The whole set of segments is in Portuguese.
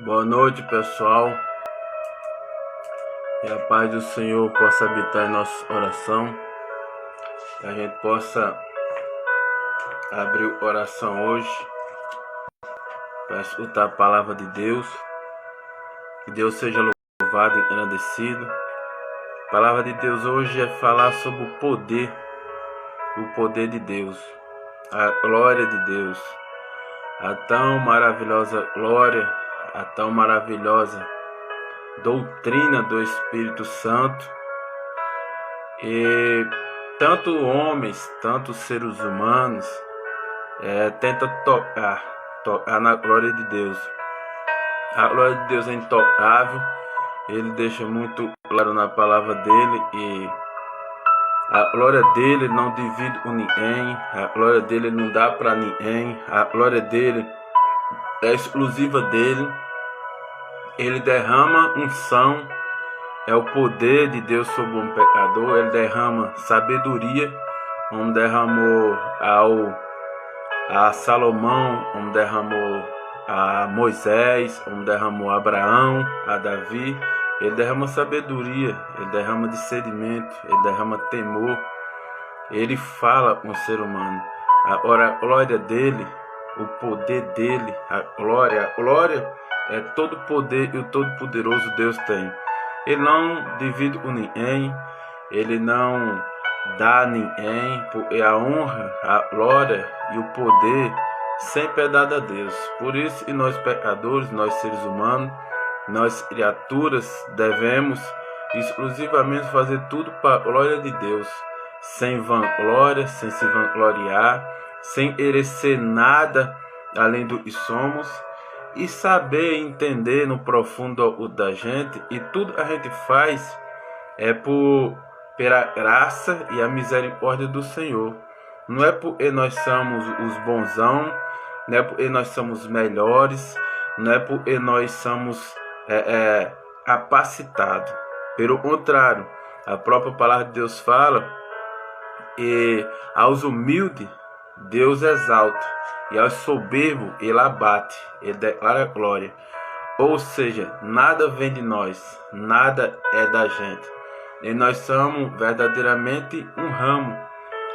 Boa noite, pessoal. Que a paz do Senhor possa habitar em nossa oração. Que a gente possa abrir oração hoje para escutar a palavra de Deus. Que Deus seja louvado e engrandecido. A palavra de Deus hoje é falar sobre o poder de Deus, a glória de Deus, a tão maravilhosa glória, a tão maravilhosa doutrina do Espírito Santo. E tanto homens, tanto seres humanos tentam tocar na glória de Deus. A glória de Deus é intocável. Ele deixa muito claro na palavra dele, e a glória dele não divide com ninguém, a glória dele não dá para ninguém, a glória dele é exclusiva dele. Ele derrama unção, é o poder de Deus sobre um pecador. Ele derrama sabedoria, como derramou a Salomão, como derramou a Moisés, como derramou a Abraão, a Davi. Ele derrama sabedoria, ele derrama discernimento, ele derrama temor. Ele fala com o ser humano. Agora a glória dele, o poder dele, a glória é todo o poder e o todo poderoso Deus tem. Ele não divide com ninguém, ele não dá a ninguém, porque a honra, a glória e o poder sempre é dado a Deus. Por isso, e nós pecadores, nós seres humanos, nós criaturas, devemos exclusivamente fazer tudo para a glória de Deus, sem vanglória, sem se vangloriar, sem merecer nada além do que somos, e saber entender no profundo da gente, e tudo a gente faz pela graça e a misericórdia do Senhor. Não é porque nós somos os bonzão, não é porque nós somos melhores, não é porque nós somos capacitados. Pelo contrário, a própria palavra de Deus fala, e aos humildes Deus exalta, e aos soberbos ele abate, ele declara glória. Ou seja, nada vem de nós, nada é da gente, e nós somos verdadeiramente um ramo.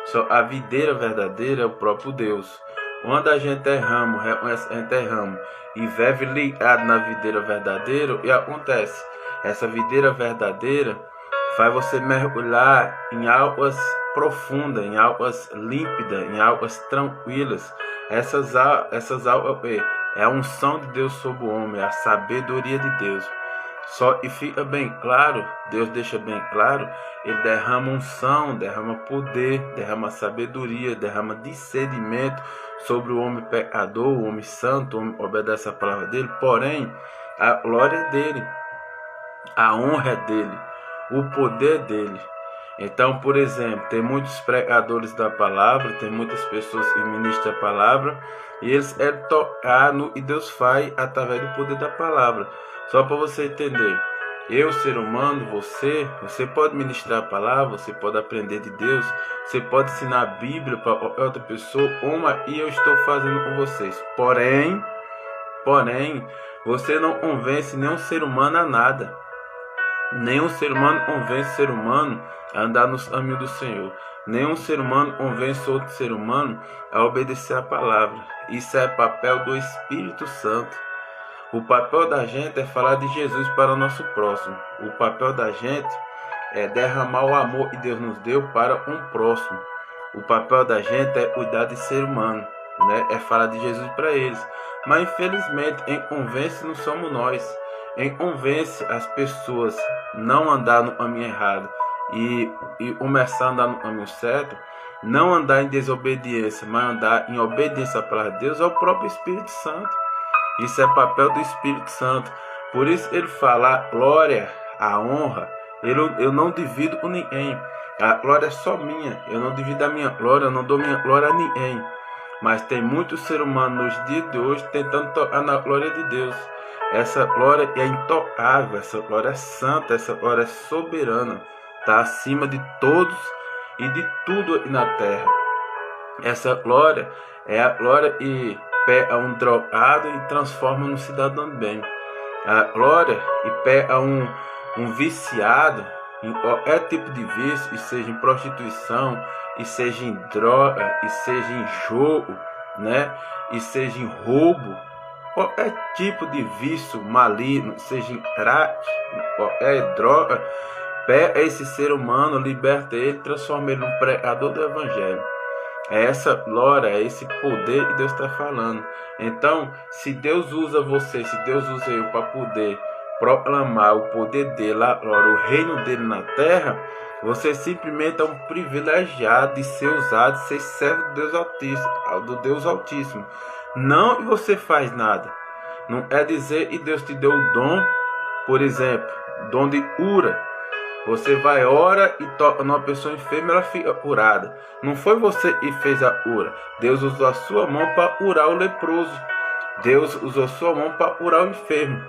Só a videira verdadeira é o próprio Deus. Quando a gente é ramo, reconhece que a gente é ramo e vive ligado na videira verdadeira, e acontece, essa videira verdadeira faz você mergulhar em águas profundas, em águas límpidas, em águas tranquilas. Essas águas é a unção de Deus sobre o homem, é a sabedoria de Deus. Só e fica bem claro, Deus deixa bem claro, ele derrama unção, derrama poder, derrama sabedoria, derrama discernimento sobre o homem pecador, o homem santo, o homem que obedece a palavra dele. Porém, a glória é dele, a honra é dele, o poder dele. Então, por exemplo, tem muitos pregadores da palavra, tem muitas pessoas que ministram a palavra, e eles tocaram, e Deus faz através do poder da palavra. Só para você entender, eu, ser humano, você pode ministrar a palavra, você pode aprender de Deus, você pode ensinar a Bíblia para outra pessoa, como eu estou fazendo com vocês. Porém, você não convence nenhum ser humano a nada. Nenhum ser humano convence ser humano a andar nos caminhos do Senhor. Nenhum ser humano convence outro ser humano a obedecer a palavra. Isso é papel do Espírito Santo. O papel da gente é falar de Jesus para o nosso próximo. O papel da gente é derramar o amor que Deus nos deu para um próximo. O papel da gente é cuidar de ser humano, né? É falar de Jesus para eles. Mas infelizmente, em convence não somos nós. Em convence as pessoas não andar no caminho errado e começar a andar no caminho certo, não andar em desobediência, mas andar em obediência à palavra de Deus, é o próprio Espírito Santo. Isso é papel do Espírito Santo. Por isso ele fala a glória, a honra. Eu não divido com ninguém. A glória é só minha. Eu não divido a minha glória, eu não dou minha glória a ninguém. Mas tem muitos seres humanos nos dias de hoje tentando tocar na glória de Deus. Essa glória é intocável, essa glória é santa, essa glória é soberana. Está acima de todos e de tudo na terra. Essa glória é a glória e pega um drogado e transforma num cidadão de bem. a glória e pega um viciado em qualquer tipo de vício, e seja em prostituição, e seja em droga, e seja em jogo, né? E seja em roubo, qualquer tipo de vício maligno, seja em crack, qualquer droga, pega esse ser humano, liberta ele, transforma ele num pregador do evangelho. É essa glória, é esse poder que Deus está falando. Então, se Deus usa você, se Deus usa eu para poder proclamar o poder dele, a glória, o reino dele na terra, você simplesmente é um privilegiado de ser usado, de ser servo do Deus Altíssimo. Não que você faz nada. Não é dizer que Deus te deu o dom, por exemplo, dom de cura. Você vai, ora e toca numa pessoa enferma, ela fica curada. Não foi você que fez a cura. Deus usou a sua mão para curar o leproso. Deus usou a sua mão para curar o enfermo.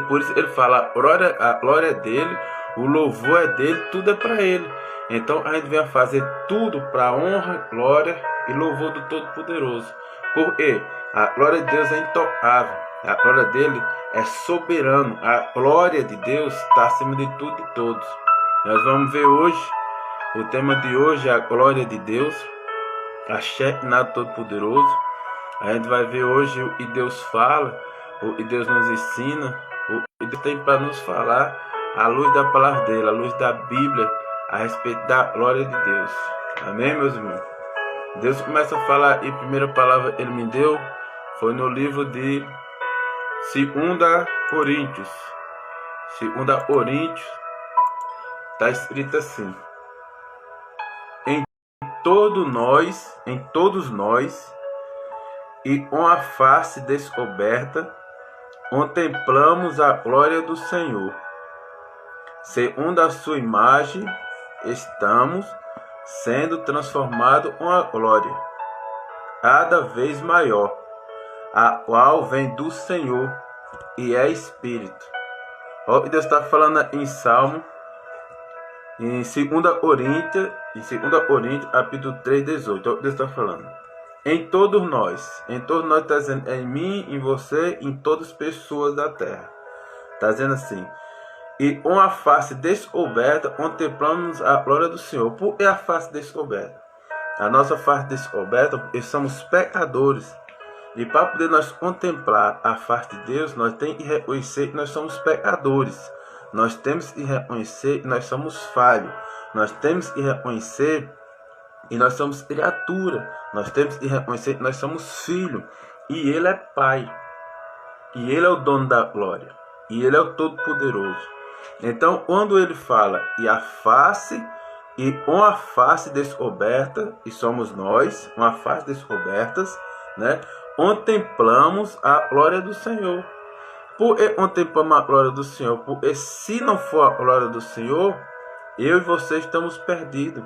Por isso ele fala, a glória é dele, o louvor é dele, tudo é para ele. Então a gente vem fazer tudo para a honra, glória e louvor do Todo-Poderoso. Porque a glória de Deus é intocável. A glória dele é soberano. A glória de Deus está acima de tudo e todos. Nós vamos ver hoje, o tema de hoje é a glória de Deus, a Shekinah Todo-Poderoso. A gente vai ver hoje o que Deus fala, o que Deus nos ensina, o que Deus tem para nos falar, à luz da palavra dele, à luz da Bíblia, a respeito da glória de Deus. Amém, meus irmãos? Deus começa a falar, e a primeira palavra ele me deu foi no livro de 2 Coríntios. 2 Coríntios está escrito assim: em todos nós, e com a face descoberta, contemplamos a glória do Senhor. Segundo a sua imagem, estamos sendo transformados com a glória, cada vez maior, a qual vem do Senhor e é Espírito. Olha o que Deus está falando em Salmo, em 2 Coríntios, capítulo 3, 18. Olha o que Deus está falando. Em todos nós está dizendo, em mim, em você, em todas as pessoas da terra. Está dizendo assim: e com a face descoberta, contemplamos a glória do Senhor. Por que a face descoberta? A nossa face descoberta, porque somos pecadores. E para poder nós contemplar a face de Deus, nós temos que reconhecer que nós somos pecadores. Nós temos que reconhecer que nós somos falhos. Nós temos que reconhecer que nós somos criatura. Nós temos que reconhecer que nós somos filhos. E Ele é Pai. E Ele é o dono da glória. E Ele é o Todo-Poderoso. Então, quando Ele fala, e com a face descoberta, e somos nós, com a face descobertas, né? Contemplamos a glória do Senhor. Por que contemplamos a glória do Senhor? Porque se não for a glória do Senhor, eu e você estamos perdidos.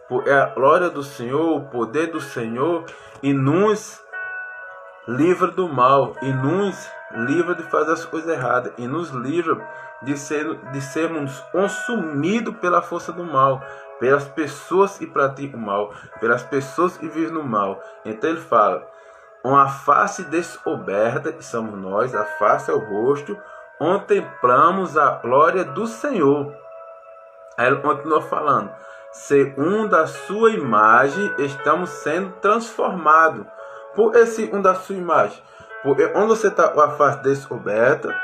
Porque a glória do Senhor, o poder do Senhor, e nos livra do mal, e nos livra de fazer as coisas erradas, e nos livra de sermos consumidos pela força do mal, pelas pessoas que praticam o mal, pelas pessoas que vivem no mal. Então ele fala, com a face descoberta, que somos nós, a face é o rosto, contemplamos a glória do Senhor. Aí ele continua falando, segundo a sua imagem, estamos sendo transformados. Por esse segundo a sua imagem? Porque quando você está com a face descoberta,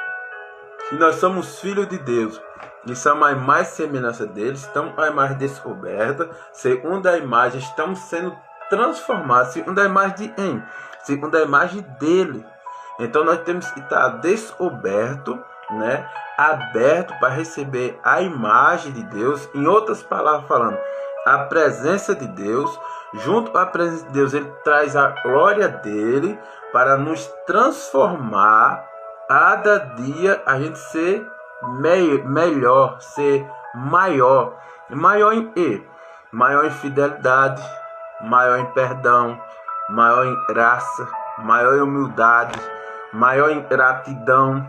e nós somos filhos de Deus, e somos a imagem e semelhança dele, estamos com a imagem descoberta, segundo a imagem, estamos sendo transformados, segundo a imagem de quem? Segundo a imagem dele. Então nós temos que estar descoberto, né? Aberto para receber a imagem de Deus. Em outras palavras falando, a presença de Deus. Junto com a presença de Deus, ele traz a glória dele para nos transformar. Cada dia a gente ser melhor, ser maior. Maior em quê? Maior em fidelidade, maior em perdão, maior em graça, maior em humildade, maior em gratidão,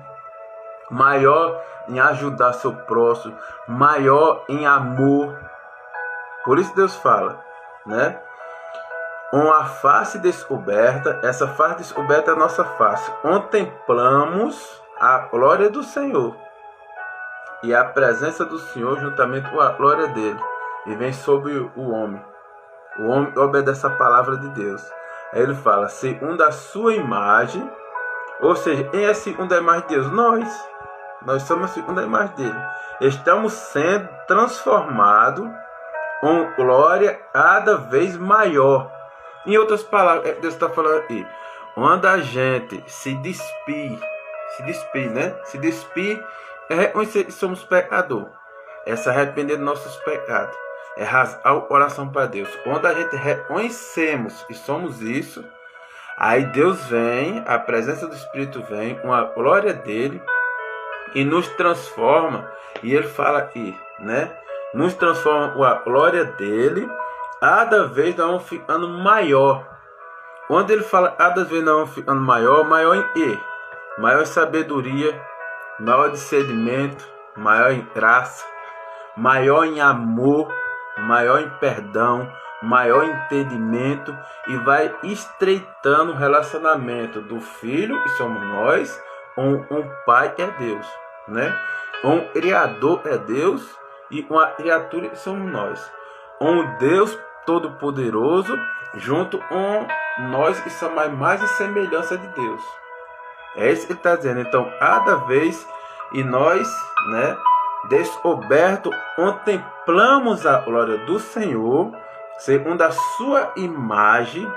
maior em ajudar seu próximo, maior em amor. Por isso Deus fala, né? Com a face descoberta, essa face descoberta é a nossa face. Contemplamos a glória do Senhor e a presença do Senhor juntamente com a glória dele, e vem sobre o homem. O homem obedece a palavra de Deus. Aí ele fala, segundo a sua imagem, ou seja, quem é segundo a imagem de Deus? Nós somos segundo a imagem dele. Estamos sendo transformados com glória cada vez maior. Em outras palavras, Deus está falando aqui, quando a gente se despir, né? Se despir é reconhecer que somos pecadores, é se arrepender dos nossos pecados, é rasgar o coração para Deus. Quando a gente reconhecemos que somos isso, aí Deus vem, a presença do Espírito vem, com a glória dele, e nos transforma. E ele fala aqui, né? Nos transforma com a glória dele, cada vez nós vamos ficando maior. Quando ele fala cada vez nós vamos ficando maior, maior em quê? Maior em sabedoria, maior em discernimento, maior em graça, maior em amor, maior em perdão, maior em entendimento, e vai estreitando o relacionamento do Filho, que somos nós, com um Pai, que é Deus, né? Um Criador é Deus, e uma criatura que somos nós. Um Deus Todo-Poderoso, junto com nós que somos mais em semelhança de Deus. É isso que ele está dizendo. Então, cada vez e nós, né, descoberto, contemplamos a glória do Senhor, segundo a sua imagem.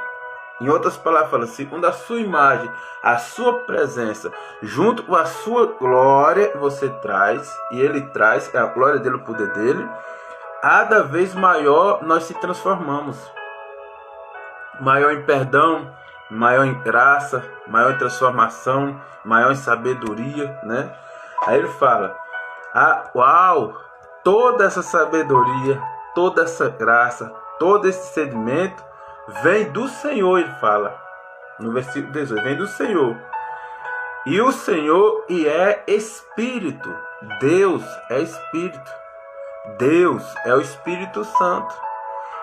Em outras palavras, fala, segundo a sua imagem, a sua presença, junto com a sua glória que você traz, e ele traz, é a glória dele, o poder dele, cada vez maior nós se transformamos. Maior em perdão, maior em graça, maior em transformação, maior em sabedoria, né? Aí ele fala, uau, toda essa sabedoria, toda essa graça, todo esse sedimento vem do Senhor, ele fala no versículo 18, vem do Senhor. E o Senhor é Espírito. Deus é Espírito. Deus é o Espírito Santo.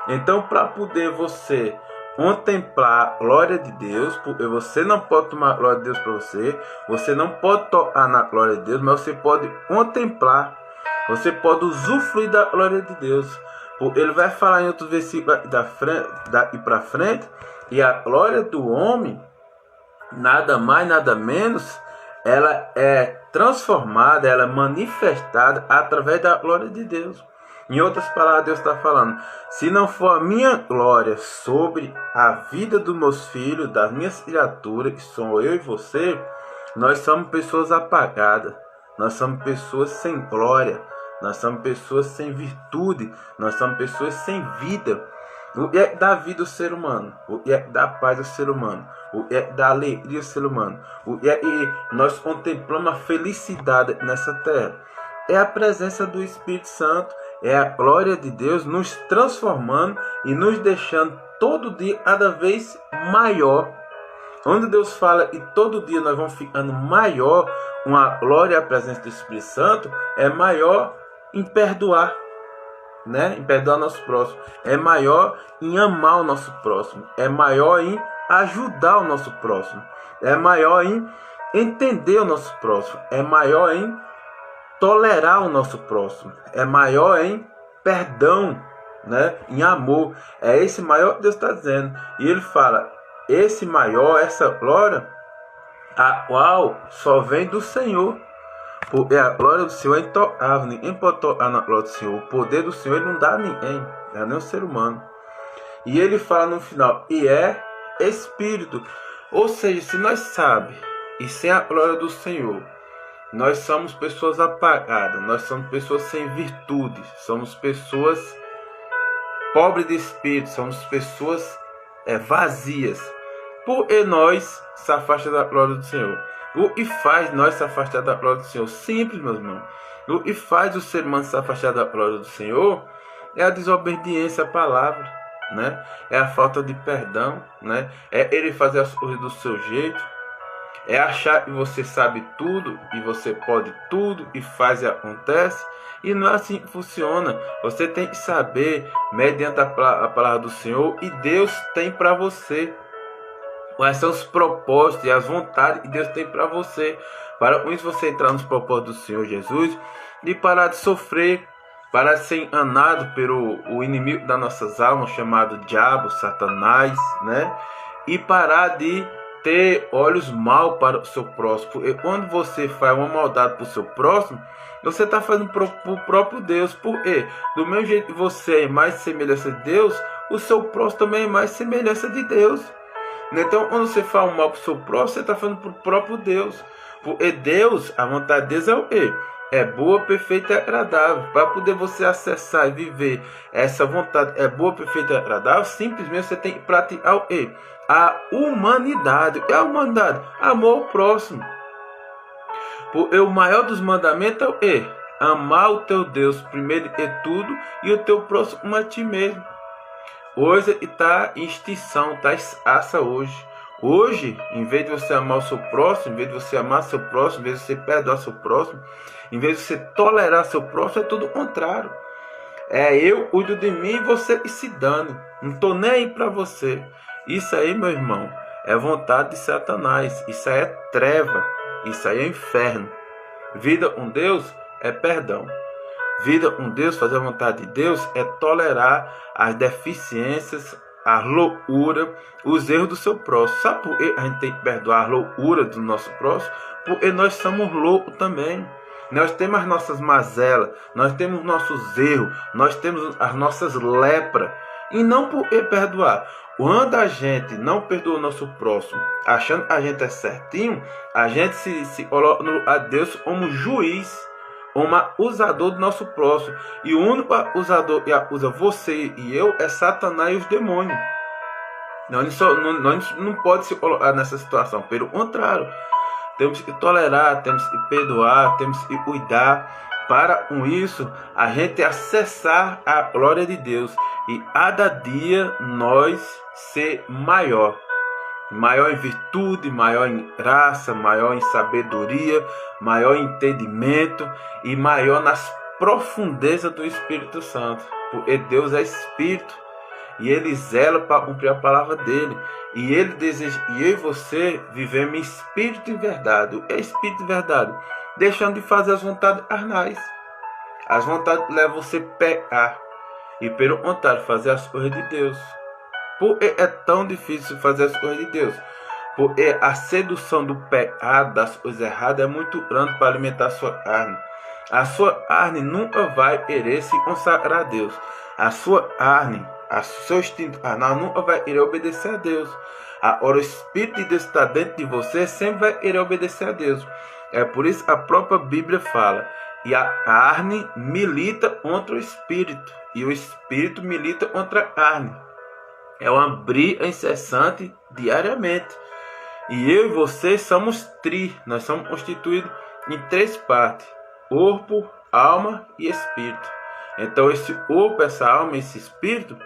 Então, para poder você contemplar a glória de Deus, porque você não pode tomar a glória de Deus para você não pode tocar na glória de Deus, mas você pode contemplar, você pode usufruir da glória de Deus. Ele vai falar em outro versículo daqui para frente, e a glória do homem, nada mais, nada menos, ela é transformada, ela é manifestada através da glória de Deus. Em outras palavras, Deus está falando, se não for a minha glória sobre a vida dos meus filhos, das minhas criaturas, que são eu e você, nós somos pessoas apagadas, nós somos pessoas sem glória, nós somos pessoas sem virtude, nós somos pessoas sem vida. O que é que dá vida ao ser humano? O que é que dá paz ao ser humano? O que é que dá alegria ao ser humano? O que é que nós contemplamos a felicidade nessa terra? É a presença do Espírito Santo, é a glória de Deus nos transformando e nos deixando todo dia cada vez maior. Onde Deus fala e todo dia nós vamos ficando maior, uma glória e a presença do Espírito Santo é maior em perdoar, né? Em perdoar nosso próximo, é maior em amar o nosso próximo, é maior em ajudar o nosso próximo, é maior em entender o nosso próximo, é maior em tolerar o nosso próximo, é maior em perdão, né? Em amor. É esse maior que Deus está dizendo. E ele fala, esse maior, essa glória, a qual só vem do Senhor. Porque a glória do Senhor é intocável, ninguém pode tocar na glória do Senhor. O poder do Senhor ele não dá a ninguém, é nem o ser humano. E ele fala no final, e é Espírito. Ou seja, se nós sabemos, e sem a glória do Senhor, nós somos pessoas apagadas, nós somos pessoas sem virtude, somos pessoas pobres de espírito, somos pessoas vazias. Porque nós se afastamos da glória do Senhor. O que faz nós se afastar da glória do Senhor? Simples, meus irmãos. O que faz o ser humano se afastar da glória do Senhor é a desobediência à palavra, né? É a falta de perdão, né? É ele fazer as coisas do seu jeito. É achar que você sabe tudo e você pode tudo e faz e acontece. E não é assim que funciona. Você tem que saber mediante a palavra do Senhor, e Deus tem para você. Quais são os propósitos e as vontades que Deus tem para você. Para com isso você entrar nos propósitos do Senhor Jesus e parar de sofrer, parar de ser enganado pelo inimigo das nossas almas, chamado diabo, Satanás, né? E parar de ter olhos maus para o seu próximo. Porque quando você faz uma maldade para o seu próximo, você está fazendo para o próprio Deus. Porque do mesmo jeito que você é mais semelhança de Deus, o seu próximo também é mais semelhança de Deus. Então, quando você faz um mal para o seu próximo, você está fazendo para o próprio Deus. Porque Deus, a vontade de Deus é o quê? É boa, perfeita e agradável. Para poder você acessar e viver essa vontade é boa, perfeita e agradável, simplesmente você tem que praticar o quê? A humanidade. O que é a humanidade? Amor ao próximo. Porque o maior dos mandamentos é o quê? Amar o teu Deus primeiro de tudo e o teu próximo como a ti mesmo. Hoje está em extinção, está escassa hoje. Hoje, em vez de você amar o seu próximo, em vez de você amar seu próximo, em vez de você perdoar seu próximo, em vez de você tolerar seu próximo, é tudo o contrário. É eu cuido de mim e você que se dane. Não estou nem aí para você. Isso aí, meu irmão, é vontade de Satanás. Isso aí é treva. Isso aí é inferno. Vida com Deus é perdão. Vida com Deus, fazer a vontade de Deus, é tolerar as deficiências, a loucura, os erros do seu próximo. Sabe por que a gente tem que perdoar a loucura do nosso próximo? Porque nós somos loucos também. Nós temos as nossas mazelas, nós temos nossos erros, nós temos as nossas lepras. E não por que perdoar. Quando a gente não perdoa o nosso próximo, achando que a gente é certinho, a gente se coloca a Deus como juiz, como acusador do nosso próximo. E o único acusador que acusa você e eu é Satanás e os demônios. Nós não podemos se colocar nessa situação. Pelo contrário, temos que tolerar, temos que perdoar, temos que cuidar. Para com isso, a gente acessar a glória de Deus. E cada dia nós ser maior. Maior em virtude, maior em graça, maior em sabedoria, maior em entendimento e maior nas profundezas do Espírito Santo. Porque Deus é Espírito e Ele zela para cumprir a palavra dEle. E Ele deseja, e eu e você vivemos em Espírito e verdade. O que é Espírito e verdade? Deixando de fazer as vontades carnais. As vontades levam você a pecar. E pelo contrário, fazer as coisas de Deus. Por que é tão difícil fazer as coisas de Deus? Porque a sedução do pecado, das coisas erradas, é muito grande para alimentar a sua carne. A sua carne nunca vai querer se consagrar a Deus. A sua carne, o seu instinto carnal nunca vai querer obedecer a Deus. Agora o Espírito de Deus está dentro de você, sempre vai querer obedecer a Deus. É por isso que a própria Bíblia fala: e a carne milita contra o Espírito, e o Espírito milita contra a carne. É uma briga incessante diariamente. E eu e você somos nós somos constituídos em 3 partes: corpo, alma e espírito. Então esse corpo, essa alma e esse espírito,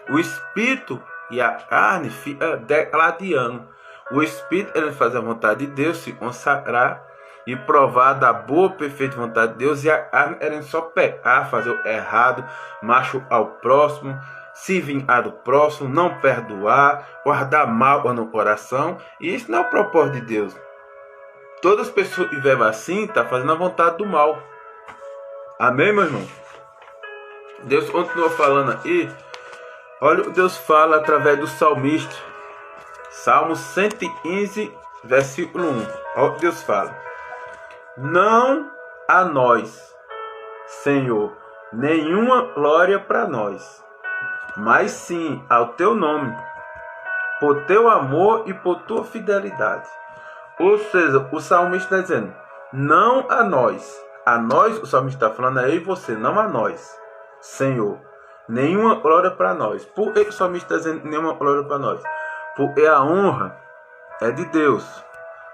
o espírito e a carne fica degladiando. O espírito ele faz a vontade de Deus, se consagrar e provar da boa, perfeita vontade de Deus. E a carne era só pecar, fazer o errado, machucar o próximo, se vingar do próximo, não perdoar, guardar mágoa no coração. E isso não é o propósito de Deus. Todas as pessoas que vivem assim estão fazendo a vontade do mal. Amém, meu irmão? Deus continua falando aqui. Olha o que Deus fala através do salmista. Salmo 115, versículo 1. Olha o que Deus fala: não a nós, Senhor, nenhuma glória para nós, mas sim ao teu nome, por teu amor e por tua fidelidade. Ou seja, o salmista está dizendo: não a nós. A nós, o salmista está falando é eu e você, não a nós, Senhor, nenhuma glória para nós. Por que o salmista está dizendo nenhuma glória para nós? Porque a honra é de Deus,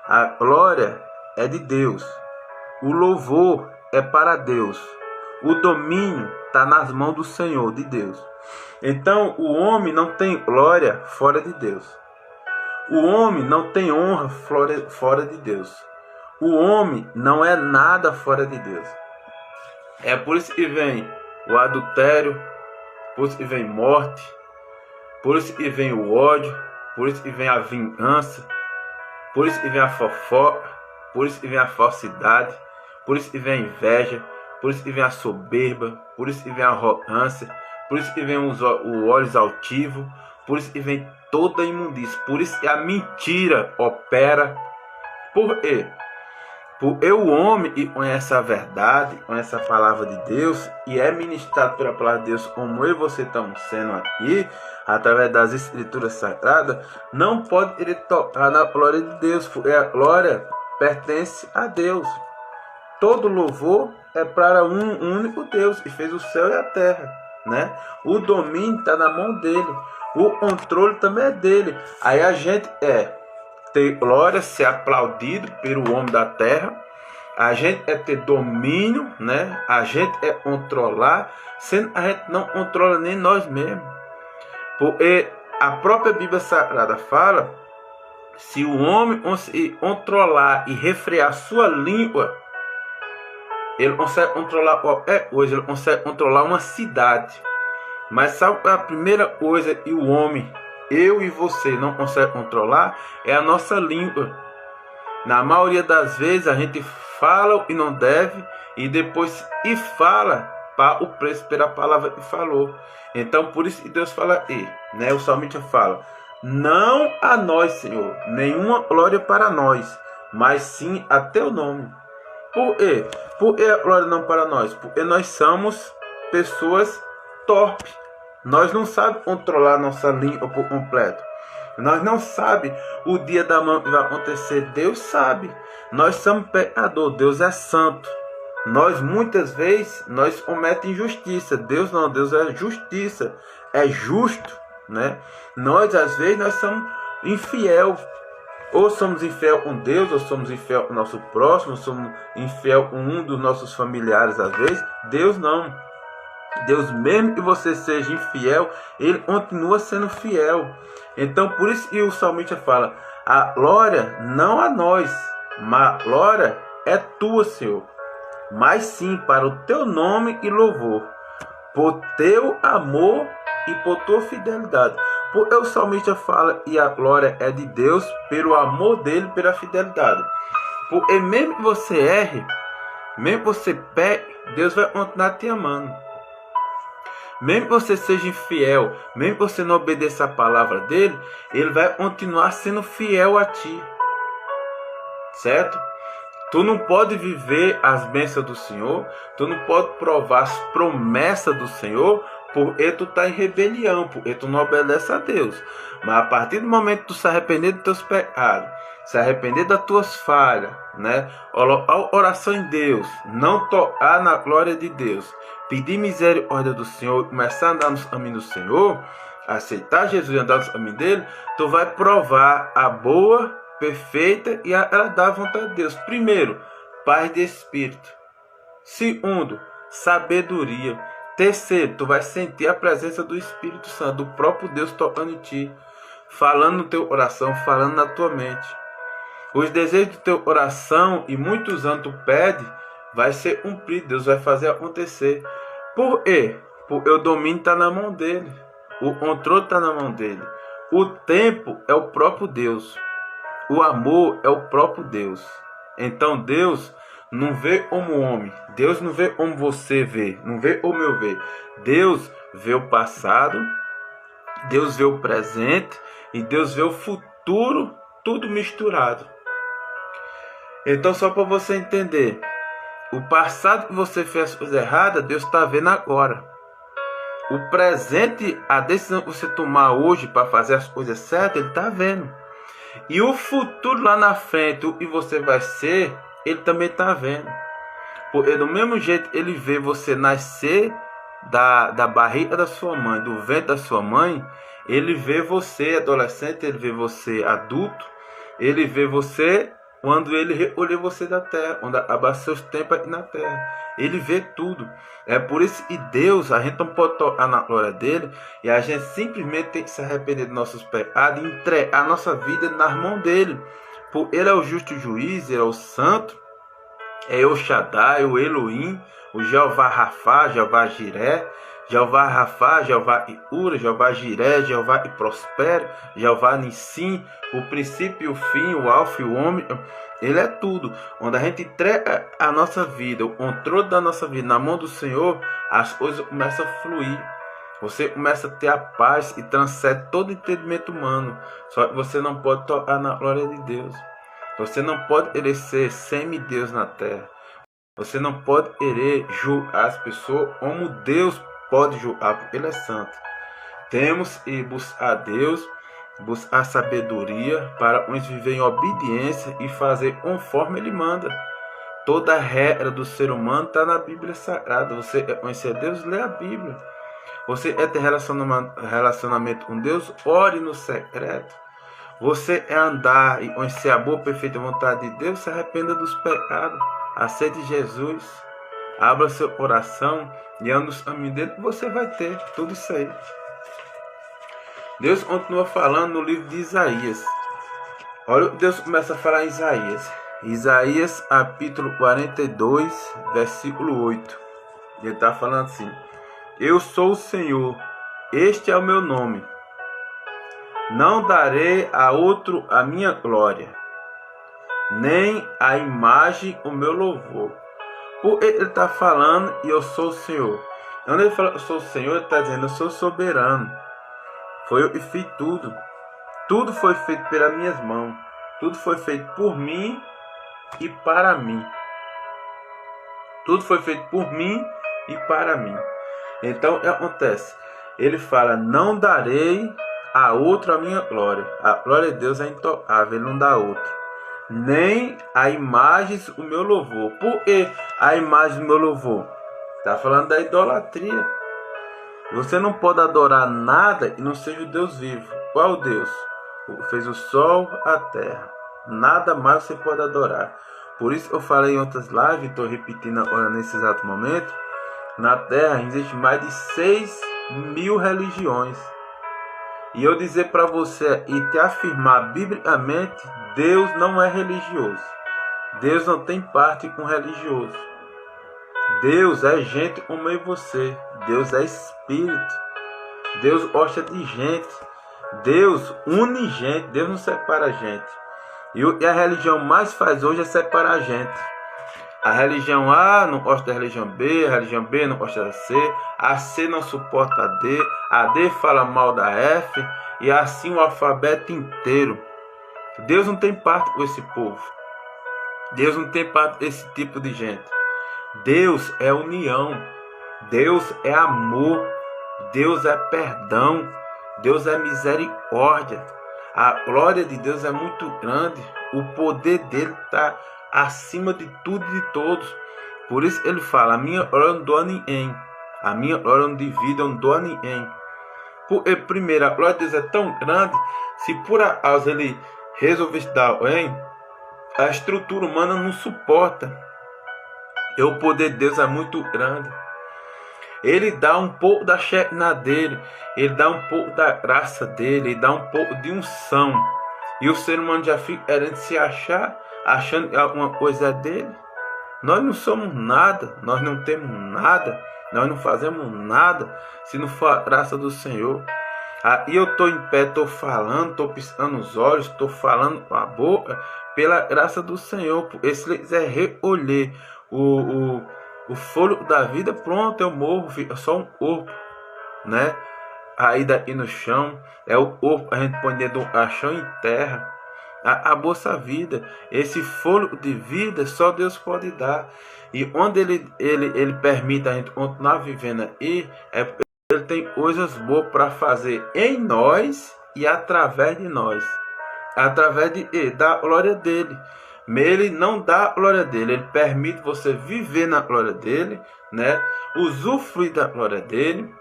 a glória é de Deus, o louvor é para Deus, o domínio está nas mãos do Senhor, de Deus. Então o homem não tem glória fora de Deus. O homem não tem honra fora de Deus. O homem não é nada fora de Deus. É por isso que vem o adultério, por isso que vem morte, por isso que vem o ódio, por isso que vem a vingança, por isso que vem a fofoca, por isso que vem a falsidade, por isso que vem a inveja, por isso que vem a soberba, por isso que vem a arrogância, por isso que vem o olhos altivos, por isso que vem toda a imundícia, por isso que a mentira opera. Por quê? Porque o homem e conhece a verdade, conhece a palavra de Deus e é ministrado pela palavra de Deus, como eu e você estamos sendo aqui, através das escrituras sagradas, não pode ele tocar na glória de Deus, porque a glória pertence a Deus. Todo louvor é para um único Deus que fez o céu e a terra, né? O domínio está na mão dele, o controle também é dele. Aí a gente ter glória, ser aplaudido pelo homem da terra, a gente é ter domínio, né? A gente é controlar, sendo a gente não controla nem nós mesmos. Porque a própria Bíblia Sagrada fala, se o homem conseguir controlar e refrear sua língua, ele consegue controlar qualquer coisa, ele consegue controlar uma cidade. Mas sabe a primeira coisa que o homem, eu e você, não consegue controlar? É a nossa língua. Na maioria das vezes a gente fala o que não deve e depois fala para o preço pela palavra que falou. Então por isso que Deus fala aí, né? O salmista fala, não a nós, Senhor, nenhuma glória para nós, mas sim a teu nome. Por quê? Por que a glória não para nós? Porque nós somos pessoas torpes. Nós não sabemos controlar nossa língua por completo. Nós não sabemos o dia da manhã que vai acontecer. Deus sabe. Nós somos pecadores. Deus é santo. Nós muitas vezes nós cometemos injustiça. Deus não. Deus é justiça. É justo, né? Nós às vezes nós somos infiel. Ou somos infiel com Deus, ou somos infiel com o nosso próximo, ou somos infiel com um dos nossos familiares às vezes. Deus não. Deus, mesmo que você seja infiel, Ele continua sendo fiel. Então por isso que o salmista fala, a glória não a nós, mas a glória é tua, Senhor, mas sim para o teu nome e louvor, por teu amor e por tua fidelidade. Porque o salmista fala, e a glória é de Deus pelo amor dele, pela fidelidade. Porque mesmo que você erre, mesmo que você peque, Deus vai continuar te amando. Mesmo que você seja infiel, mesmo que você não obedeça a palavra dele, ele vai continuar sendo fiel a ti. Certo? Tu não pode viver as bênçãos do Senhor, tu não pode provar as promessas do Senhor, porque tu está em rebelião, porque tu não obedece a Deus. Mas a partir do momento que tu se arrepender dos teus pecados, se arrepender das tuas falhas, né? Oração em Deus, não tocar na glória de Deus, pedir misericórdia do Senhor, começar a andar nos caminhos do Senhor, aceitar Jesus e andar nos caminhos dele, tu vai provar a boa, perfeita e agradável vontade de Deus. Primeiro, paz de espírito. Segundo, sabedoria. Terceiro, tu vai sentir a presença do Espírito Santo, do próprio Deus tocando em ti, falando no teu coração, falando na tua mente. Os desejos do teu coração e muitos anos tu pede, vai ser cumprido, Deus vai fazer acontecer. Por quê? Porque o domínio está na mão dele, o controle está na mão dele, o tempo é o próprio Deus, o amor é o próprio Deus. Então Deus não vê como homem, Deus não vê como você vê, não vê como eu vê. Deus vê o passado, Deus vê o presente e Deus vê o futuro, tudo misturado. Então só para você entender, o passado que você fez coisa errada, Deus está vendo agora. O presente, a decisão que você tomar hoje para fazer as coisas certas, Ele está vendo. E o futuro lá na frente, o que você vai ser, Ele também está vendo. Porque do mesmo jeito Ele vê você nascer da barriga da sua mãe, do ventre da sua mãe, Ele vê você adolescente, Ele vê você adulto, Ele vê você quando Ele recolher você da terra, quando acabar seus tempos aqui na terra. Ele vê tudo. É por isso que Deus, a gente não pode tocar na glória dele, e a gente simplesmente tem que se arrepender dos nossos pecados e entregar a nossa vida nas mãos dele. Porque Ele é o justo juiz, Ele é o santo, é o Shaddai, o Elohim, o Jeová Rafá, Jeová Jiré, Jeová Rafá, Jeová Iura, Jeová Jiré, Jeová e Prospero, Jeová Nissim, o princípio e o fim, o alfa e o ômega. Ele é tudo. Quando a gente entrega a nossa vida, o controle da nossa vida na mão do Senhor, as coisas começam a fluir. Você começa a ter a paz e transcende todo entendimento humano. Só que você não pode tocar na glória de Deus. Você não pode querer ser semideus na terra. Você não pode querer julgar as pessoas como Deus pode julgar, porque Ele é santo. Temos que buscar a Deus, buscar sabedoria para uns viver em obediência e fazer conforme Ele manda. Toda a regra do ser humano está na Bíblia Sagrada. Você quer conhecer Deus, lê a Bíblia. Você quer ter relacionamento com Deus, ore no secreto. Você é andar e conhecer a boa, perfeita vontade de Deus, se arrependa dos pecados. Aceite Jesus, abra seu coração e ande nos caminhos dele, você vai ter tudo isso aí. Deus continua falando no livro de Isaías. Olha, Deus começa a falar em Isaías. Isaías capítulo 42, versículo 8. Ele está falando assim: eu sou o Senhor, este é o meu nome. Não darei a outro a minha glória, nem a imagem o meu louvor. Porque ele está falando e eu sou o Senhor. Quando ele fala eu sou o Senhor, ele está dizendo eu sou soberano. Foi eu que fiz tudo. Tudo foi feito pelas minhas mãos. Tudo foi feito por mim e para mim. Tudo foi feito por mim e para mim. Então o que acontece? Ele fala, não darei a outro a minha glória. A glória de Deus é intocável, ele não dá outro. Nem a imagens o meu louvor. Por que a imagem do meu louvor? Está falando da idolatria. Você não pode adorar nada que não seja o Deus vivo. Qual Deus? Fez o sol, a terra. Nada mais você pode adorar. Por isso eu falei em outras lives, estou repetindo agora nesse exato momento. Na terra existe mais de 6.000 religiões. E eu dizer para você e te afirmar biblicamente, Deus não é religioso. Deus não tem parte com religioso. Deus é gente como eu e você. Deus é espírito. Deus gosta de gente. Deus une gente. Deus não separa gente. E o que a religião mais faz hoje é separar a gente. A religião A não gosta da religião B, a religião B não gosta da C, a C não suporta a D fala mal da F, e assim o alfabeto inteiro. Deus não tem parte com esse povo. Deus não tem parte com esse tipo de gente. Deus é união. Deus é amor. Deus é perdão. Deus é misericórdia. A glória de Deus é muito grande. O poder dele está acima de tudo e de todos. Por isso ele fala, a minha glória eu não dou a ninguém. A minha glória eu não divido, eu não dou a ninguém. Porque primeiro, a glória de Deus é tão grande, se por acaso ele resolvesse dar alguém, a estrutura humana não suporta. E o poder de Deus é muito grande. Ele dá um pouco da Shekinah dele, ele dá um pouco da graça dele, ele dá um pouco de unção. E o ser humano já fica querendo se achar, achando que alguma coisa é dele. Nós não somos nada, nós não temos nada, nós não fazemos nada se não for a graça do Senhor. Aí eu estou em pé, estou falando, estou piscando os olhos, estou falando com a boca pela graça do Senhor. Porque se ele quiser recolher o fôlego da vida, pronto, eu morro, fica só um corpo, né? Aí daqui no chão, é o corpo, a gente põe dentro do caixão em terra. Acabou essa vida. Esse fôlego de vida só Deus pode dar. E onde ele permite a gente continuar vivendo aí, é porque ele tem coisas boas para fazer em nós e através de nós. Através da glória dele. Ele não dá a glória dele, ele permite você viver na glória dele, né? Usufruir da glória dele.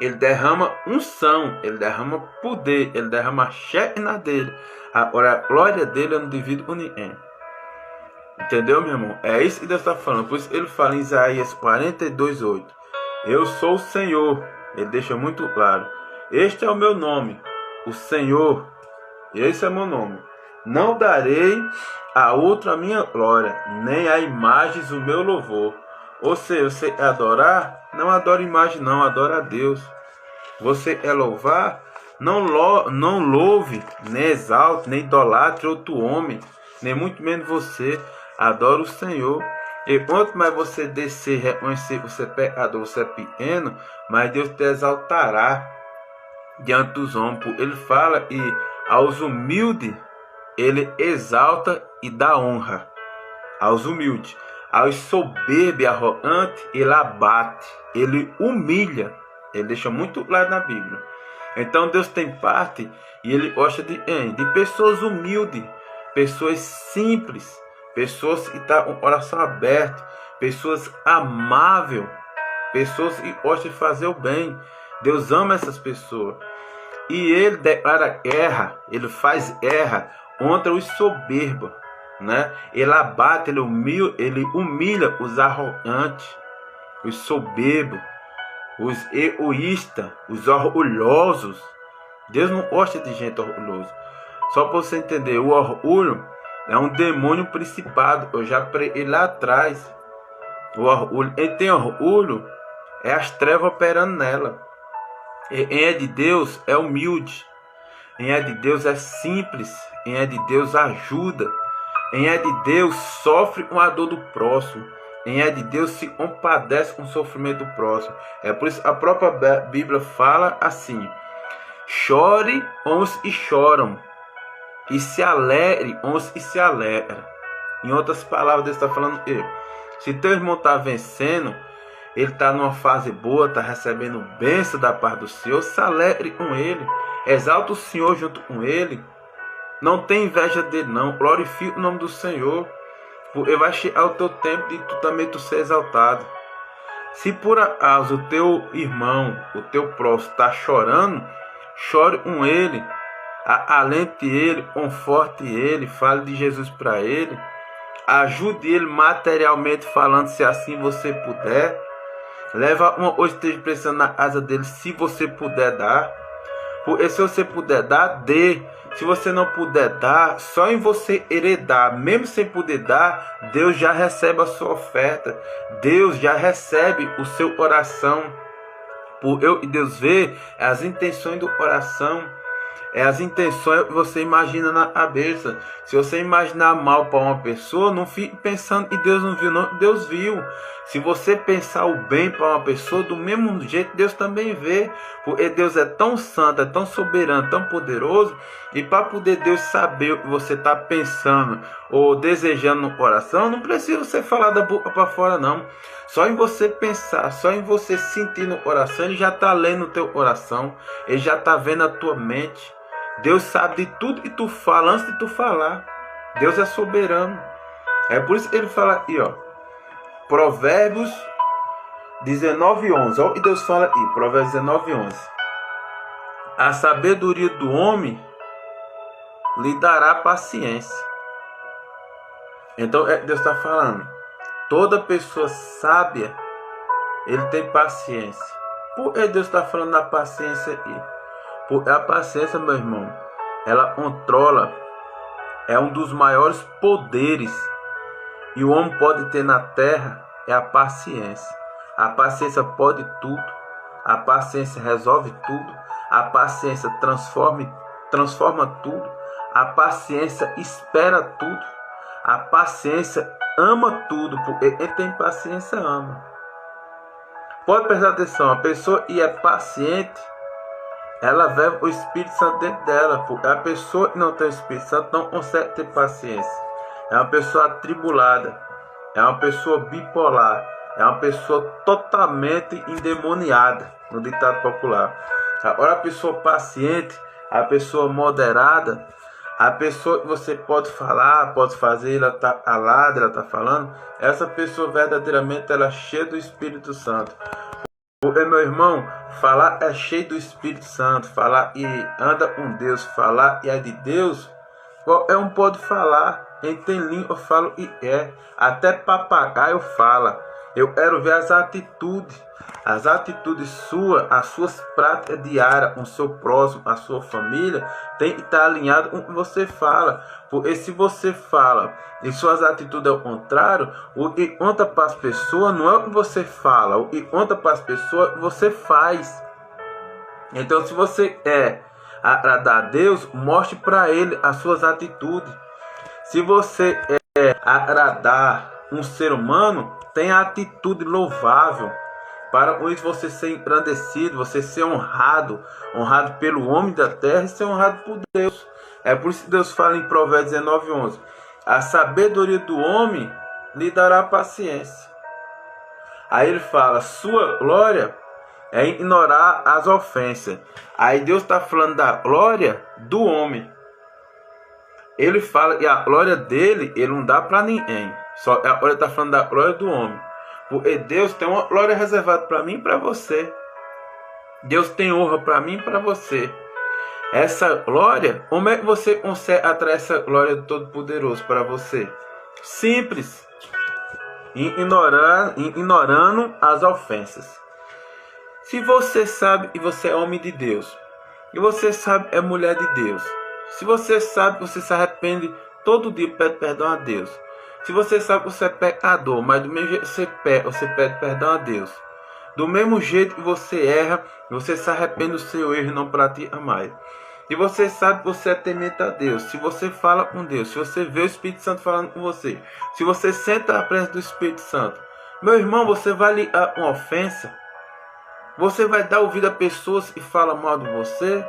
Ele derrama unção, ele derrama poder, ele derrama a Shekinah dele. Agora a glória dele eu não divido com ninguém. Entendeu, meu irmão? É isso que Deus está falando. Por isso ele fala em Isaías 42:8. Eu sou o Senhor. Ele deixa muito claro. Este é o meu nome, o Senhor. Esse é meu nome. Não darei a outro a minha glória, nem a imagens o meu louvor. Ou seja, você é adorar, não adora imagem não, adora a Deus. Você é louvar, não louve, nem exalte, nem idolatre outro homem, nem muito menos você. Adora o Senhor. E quanto mais você descer, reconhecer você é pecador, você é pequeno, mas Deus te exaltará diante dos homens. Ele fala e aos humildes ele exalta e dá honra. Aos humildes. Aos soberbos e arrogantes ele abate, ele humilha. Ele deixa muito claro na Bíblia. Então Deus tem parte e ele gosta de pessoas humildes, pessoas simples, pessoas que estão com o coração aberto, pessoas amáveis, pessoas que gostam de fazer o bem. Deus ama essas pessoas. E ele declara guerra, ele faz guerra contra os soberbos, né? Ele abate, ele humilha os arrogantes, os soberbos, os egoístas, os orgulhosos. Deus não gosta de gente orgulhosa. Só para você entender, o orgulho é um demônio principado. Eu já preguei lá atrás. O orgulho, quem tem orgulho é as trevas operando nela. Quem é de Deus é humilde. Quem é de Deus é simples. Quem é de Deus ajuda. Quem é de Deus sofre com a dor do próximo. Quem é de Deus se compadece com o sofrimento do próximo. É por isso que a própria Bíblia fala assim: chore uns e choram, e se alegre uns e se alegram. Em outras palavras, Deus está falando: se teu irmão está vencendo, ele está numa fase boa, está recebendo bênção da parte do Senhor, se alegre com ele, exalta o Senhor junto com ele. Não tem inveja dele não, glorifica o nome do Senhor, porque vai chegar o teu tempo de tu também ser exaltado. Se por acaso o teu irmão, o teu próximo está chorando, chore com ele, alente ele, conforte ele, fale de Jesus para ele, ajude ele materialmente falando, se assim você puder. Leva uma coisa que esteja precisando na casa dele, se você puder dar. Porque se você puder dar, dê. Se você não puder dar, só em você heredar, mesmo sem poder dar, Deus já recebe a sua oferta. Deus já recebe o seu coração. Por eu e Deus vê as intenções do coração. É as intenções que você imagina na cabeça. Se você imaginar mal para uma pessoa, não fique pensando que Deus não viu, não. Deus viu. Se você pensar o bem para uma pessoa, do mesmo jeito Deus também vê. Porque Deus é tão santo, é tão soberano, tão poderoso. E para poder Deus saber o que você está pensando ou desejando no coração, não precisa você falar da boca para fora não. Só em você pensar, só em você sentir no coração, Ele já está lendo o teu coração. Ele já está vendo a tua mente. Deus sabe de tudo que tu fala antes de tu falar. Deus é soberano. É por isso que ele fala aqui, ó. Provérbios 19:11. Olha o que Deus fala aqui. Provérbios 19:11. A sabedoria do homem lhe dará paciência. Então Deus está falando. Toda pessoa sábia, ele tem paciência. Por que Deus está falando da paciência aqui? Porque a paciência, meu irmão, ela controla, é um dos maiores poderes e o homem pode ter na terra, é a paciência. A paciência pode tudo, a paciência resolve tudo, a paciência transforma tudo, a paciência espera tudo, a paciência ama tudo, porque quem tem paciência ama. Pode prestar atenção, a pessoa que é paciente, ela leva o Espírito Santo dentro dela, porque a pessoa que não tem o Espírito Santo não consegue ter paciência. É uma pessoa atribulada, é uma pessoa bipolar, é uma pessoa totalmente endemoniada, no ditado popular. Agora a pessoa paciente, a pessoa moderada, a pessoa que você pode falar, pode fazer, ela está calada, ela está falando, essa pessoa verdadeiramente ela é cheia do Espírito Santo. Porque, meu irmão, falar é cheio do Espírito Santo, falar e anda com Deus, falar e é de Deus, qualquer um pode falar. Quem tem língua fala e é, até papagaio fala. Eu quero ver as atitudes suas, as suas práticas diárias com o seu próximo, a sua família, tem que estar alinhado com o que você fala. Porque se você fala e suas atitudes é o contrário, o que conta para as pessoas não é o que você fala, o que conta para as pessoas é o que você faz. Então, se você quer agradar a Deus, mostre para Ele as suas atitudes. Se você quer agradar um ser humano, tenha atitude louvável. Para com isso você ser engrandecido, você ser honrado pelo homem da terra e ser honrado por Deus. É por isso que Deus fala em Provérbios 19:11: a sabedoria do homem lhe dará paciência. Aí ele fala: sua glória é ignorar as ofensas. Aí Deus está falando da glória do homem. Ele fala que a glória dele, ele não dá para ninguém. Só a glória está falando da glória do homem. Porque Deus tem uma glória reservada para mim e para você. Deus tem honra para mim e para você. Essa glória, como é que você consegue atrair essa glória do Todo-Poderoso para você? Simples. Ignorando as ofensas. Se você sabe que você é homem de Deus, e você sabe que é mulher de Deus, se você sabe que você se arrepende todo dia e pede perdão a Deus, se você sabe que você é pecador, mas do mesmo jeito que você pede perdão a Deus, do mesmo jeito que você erra, você se arrepende do seu erro e não pratica mais. E você sabe que você é temente a Deus, se você fala com Deus, se você vê o Espírito Santo falando com você, se você senta na presença do Espírito Santo, meu irmão, você vai ligar uma ofensa, você vai dar ouvido a pessoas que falam mal de você,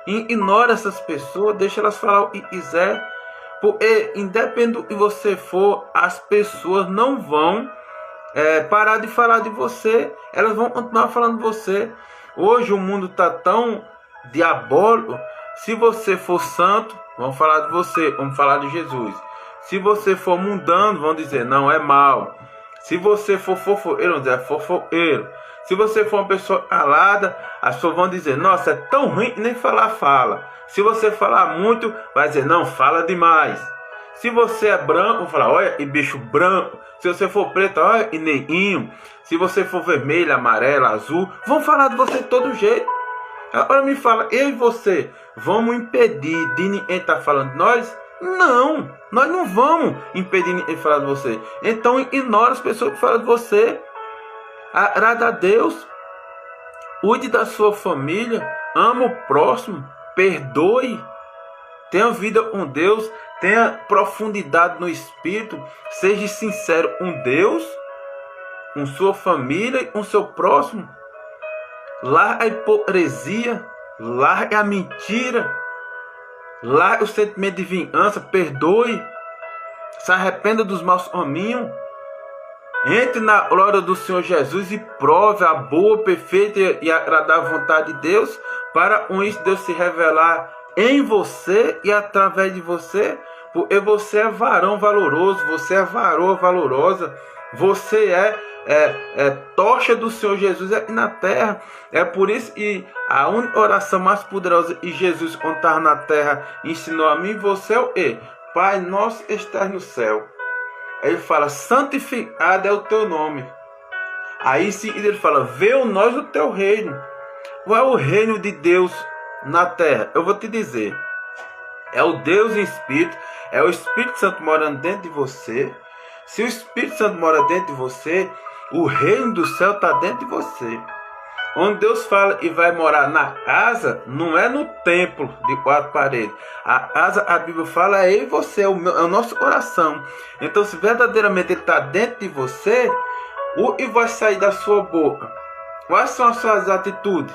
e ignora essas pessoas, deixa elas falar o que quiser, porque independente do que você for, as pessoas não vão parar de falar de você, elas vão continuar falando de você. Hoje o mundo está tão diabólico. Se você for santo, vão falar de você, vão falar de Jesus. Se você for mundano, vão dizer não, é mal. Se você for fofoqueiro, vão dizer é fofoqueiro. Se você for uma pessoa calada, as pessoas vão dizer, nossa, é tão ruim que nem falar fala. Se você falar muito, vai dizer, não, fala demais. Se você é branco, vão falar, olha, e bicho branco. Se você for preto, olha, e neguinho. Se você for vermelho, amarelo, azul, vão falar de você de todo jeito. Agora me fala, eu e você, vamos impedir de ninguém estar falando de nós? Não, nós não vamos impedir ninguém de falar de você. Então ignora as pessoas que falam de você. Agrada a Deus, cuide da sua família, ama o próximo, perdoe, tenha vida com Deus, tenha profundidade no Espírito, seja sincero com Deus, com sua família e com seu próximo. Larga a hipocrisia, larga a mentira, larga o sentimento de vingança, perdoe, se arrependa dos maus caminhos. Entre na glória do Senhor Jesus e prove a boa, perfeita e agradável vontade de Deus, para com isso Deus se revelar em você e através de você, porque você é varão valoroso, você é varoa valorosa, você é tocha do Senhor Jesus aqui na terra. É por isso que a única oração mais poderosa que Jesus, quando estava na terra, ensinou a mim e você é o quê? Pai nosso que estás no céu. Aí ele fala, santificado é o teu nome. Aí sim ele fala, venha nós o teu reino. Qual é o reino de Deus na terra? Eu vou te dizer. É o Deus em Espírito. É o Espírito Santo morando dentro de você. Se o Espírito Santo mora dentro de você, o reino do céu está dentro de você. Onde Deus fala e vai morar na casa, não é no templo de 4 paredes. A casa, a Bíblia fala, é eu e você, é o nosso coração. Então, se verdadeiramente Ele está dentro de você, o que vai sair da sua boca? Quais são as suas atitudes?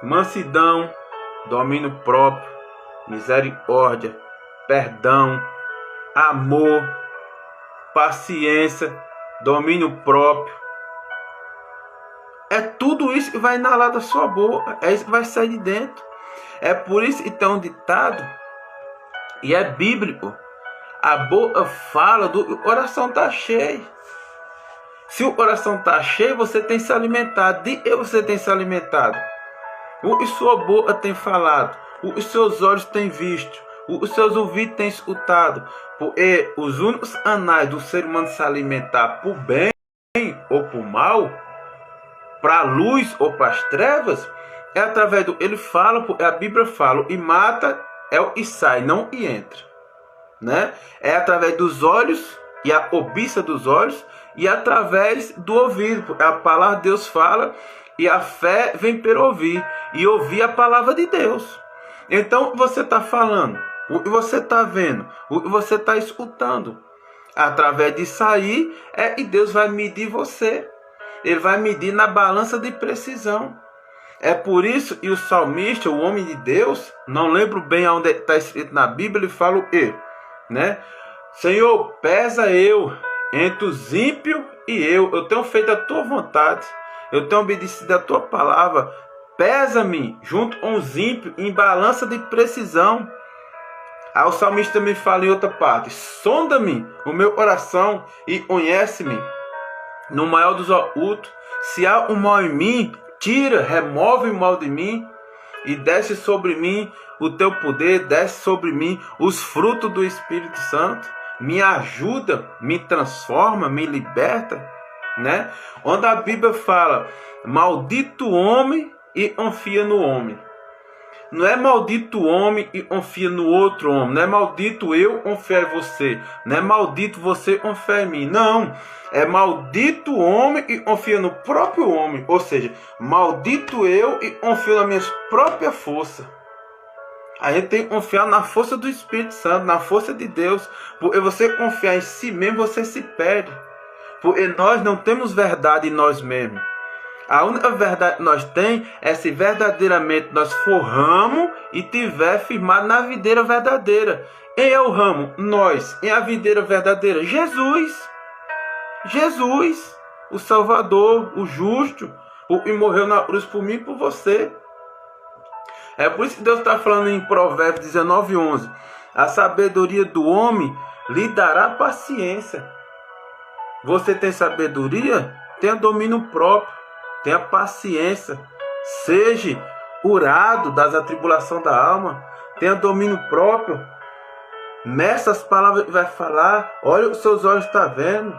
Mansidão, domínio próprio, misericórdia, perdão, amor, paciência, domínio próprio. É tudo isso que vai inalar da sua boca. É isso que vai sair de dentro. É por isso que tem um ditado, e é bíblico. A boca fala do coração está cheio. Se o coração está cheio, você tem se alimentado. De que você tem se alimentado? O que sua boca tem falado? O que seus olhos têm visto? O que seus ouvidos têm escutado? Porque os únicos anais do ser humano se alimentar por bem bem ou para o mal, para a luz ou para as trevas, é através do... Ele fala, a Bíblia fala, e mata é o e sai, não e entra, né? É através dos olhos e a cobiça dos olhos e através do ouvido. A palavra de Deus fala e a fé vem pelo ouvir e ouvir a palavra de Deus. Então o que você está falando, o que você está vendo, o que você está escutando, através disso aí e Deus vai medir você. Ele vai medir na balança de precisão. É por isso que o salmista, o homem de Deus, não lembro bem onde está escrito na Bíblia, ele fala o quê? Né? Senhor, pesa eu entre os ímpios e eu tenho feito a tua vontade, eu tenho obedecido a tua palavra, pesa-me junto com os ímpios em balança de precisão. Aí o salmista me fala em outra parte, sonda-me o meu coração e conhece-me no maior dos ocultos, se há um mal em mim, tira, remove o mal de mim e desce sobre mim o teu poder, desce sobre mim os frutos do Espírito Santo, me ajuda, me transforma, me liberta, né? Onde a Bíblia fala, maldito o homem e confia no homem. Não é maldito o homem e confia no outro homem. Não é maldito eu confiar em você. Não é maldito você confiar em mim. Não. É maldito o homem e confia no próprio homem. Ou seja, maldito eu e confio na minha própria força. A gente tem que confiar na força do Espírito Santo, na força de Deus. Porque você confiar em si mesmo, você se perde. Porque nós não temos verdade em nós mesmos. A única verdade que nós temos é se verdadeiramente nós for ramo e tiver firmado na videira verdadeira. Quem é o ramo? Nós. Em a videira verdadeira? Jesus. Jesus, o Salvador, o justo, o que morreu na cruz por mim e por você. É por isso que Deus está falando em Provérbios 19:11. A sabedoria do homem lhe dará paciência. Você tem sabedoria? Tenha domínio próprio. Tenha paciência, seja curado das atribulações da alma, tenha domínio próprio. Nessas palavras que vai falar, olha o que seus olhos estão vendo.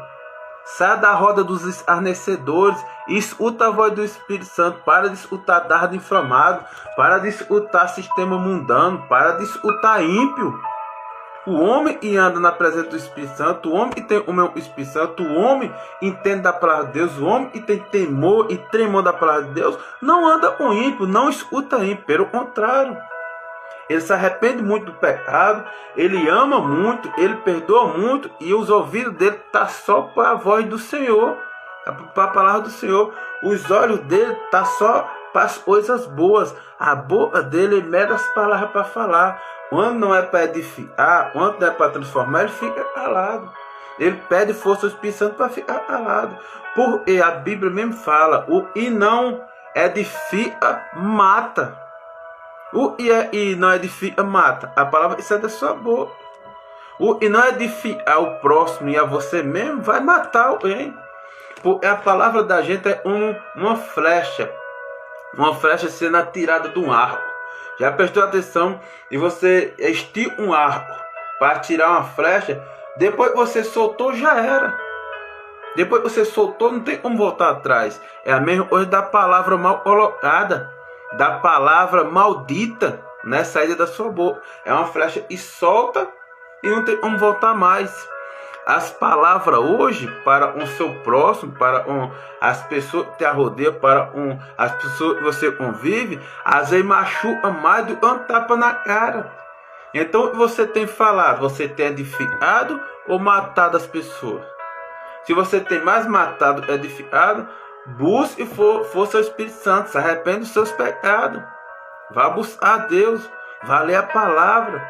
Saia da roda dos escarnecedores e escuta a voz do Espírito Santo. Para de escutar dardo inflamado, para de escutar sistema mundano, para de escutar ímpio. O homem que anda na presença do Espírito Santo, o homem que tem o meu Espírito Santo, o homem entende da palavra de Deus, o homem que tem temor e tremor da palavra de Deus, não anda com ímpio, não escuta ímpio, pelo contrário. Ele se arrepende muito do pecado, ele ama muito, ele perdoa muito e os ouvidos dele estão só para a voz do Senhor, para a palavra do Senhor. Os olhos dele estão só para as coisas boas, a boca dele ele mede as palavras para falar. Quando não é para edificar, quando não é para transformar, ele fica calado. Ele pede força ao Espírito Santo para ficar calado. Porque a Bíblia mesmo fala, o e não edifica, mata. O e não edifica, mata. A palavra sai da sua boca. O e não edificar o próximo e a você mesmo, vai matar alguém. Porque a palavra da gente é uma flecha. Uma flecha sendo atirada de um arco. Já prestou atenção? E você estica um arco para tirar uma flecha. Depois que você soltou, já era. Depois que você soltou, não tem como voltar atrás. É a mesma coisa da palavra mal colocada, da palavra maldita, né? Saída da sua boca. É uma flecha e solta e não tem como voltar mais. As palavras hoje para o seu próximo, para as pessoas que te rodeiam, para as pessoas que você convive, às vezes machuca mais do que um tapa na cara. Então o que você tem falado? Você tem edificado ou matado as pessoas? Se você tem mais matado que edificado, busque força ao Espírito Santo, se arrepende dos seus pecados, vá buscar a Deus, vá ler a palavra,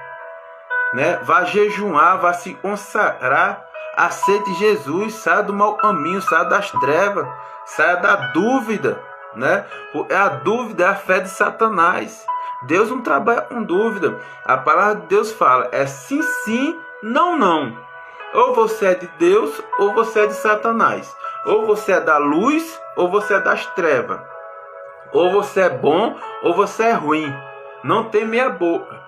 né? Vá jejuar, vá se consagrar, aceite Jesus, saia do mau caminho, saia das trevas, saia da dúvida, né? Porque a dúvida é a fé de Satanás. Deus não trabalha com dúvida. A palavra de Deus fala, é sim, sim, não, não. Ou você é de Deus, ou você é de Satanás. Ou você é da luz, ou você é das trevas. Ou você é bom, ou você é ruim. Não tem meia boca.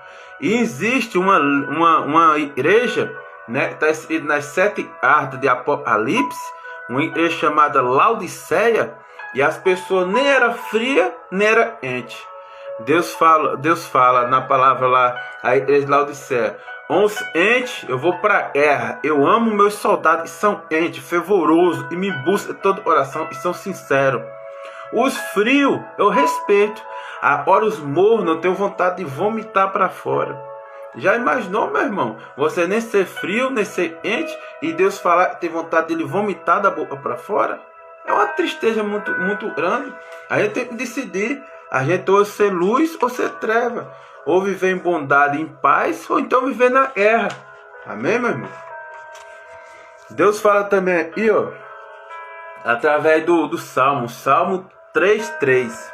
E existe uma igreja, né, está escrito nas 7 cartas de Apocalipse, uma igreja chamada Laodiceia, e as pessoas nem era fria, nem era quente. Deus fala na palavra lá, a igreja de Laodiceia: os entes, eu vou para a guerra, eu amo meus soldados que são entes, fervorosos, e me buscam de todo coração e são sinceros. Os frios, eu respeito. Agora os mornos, eu tenho vontade de vomitar para fora. Já imaginou, meu irmão? Você nem ser frio, nem ser quente, e Deus falar que tem vontade de ele vomitar da boca para fora? É uma tristeza muito, muito grande. A gente tem que decidir. A gente ou ser luz ou ser treva. Ou viver em bondade, em paz, ou então viver na guerra. Amém, meu irmão? Deus fala também aqui, ó, através do Salmo 3:3.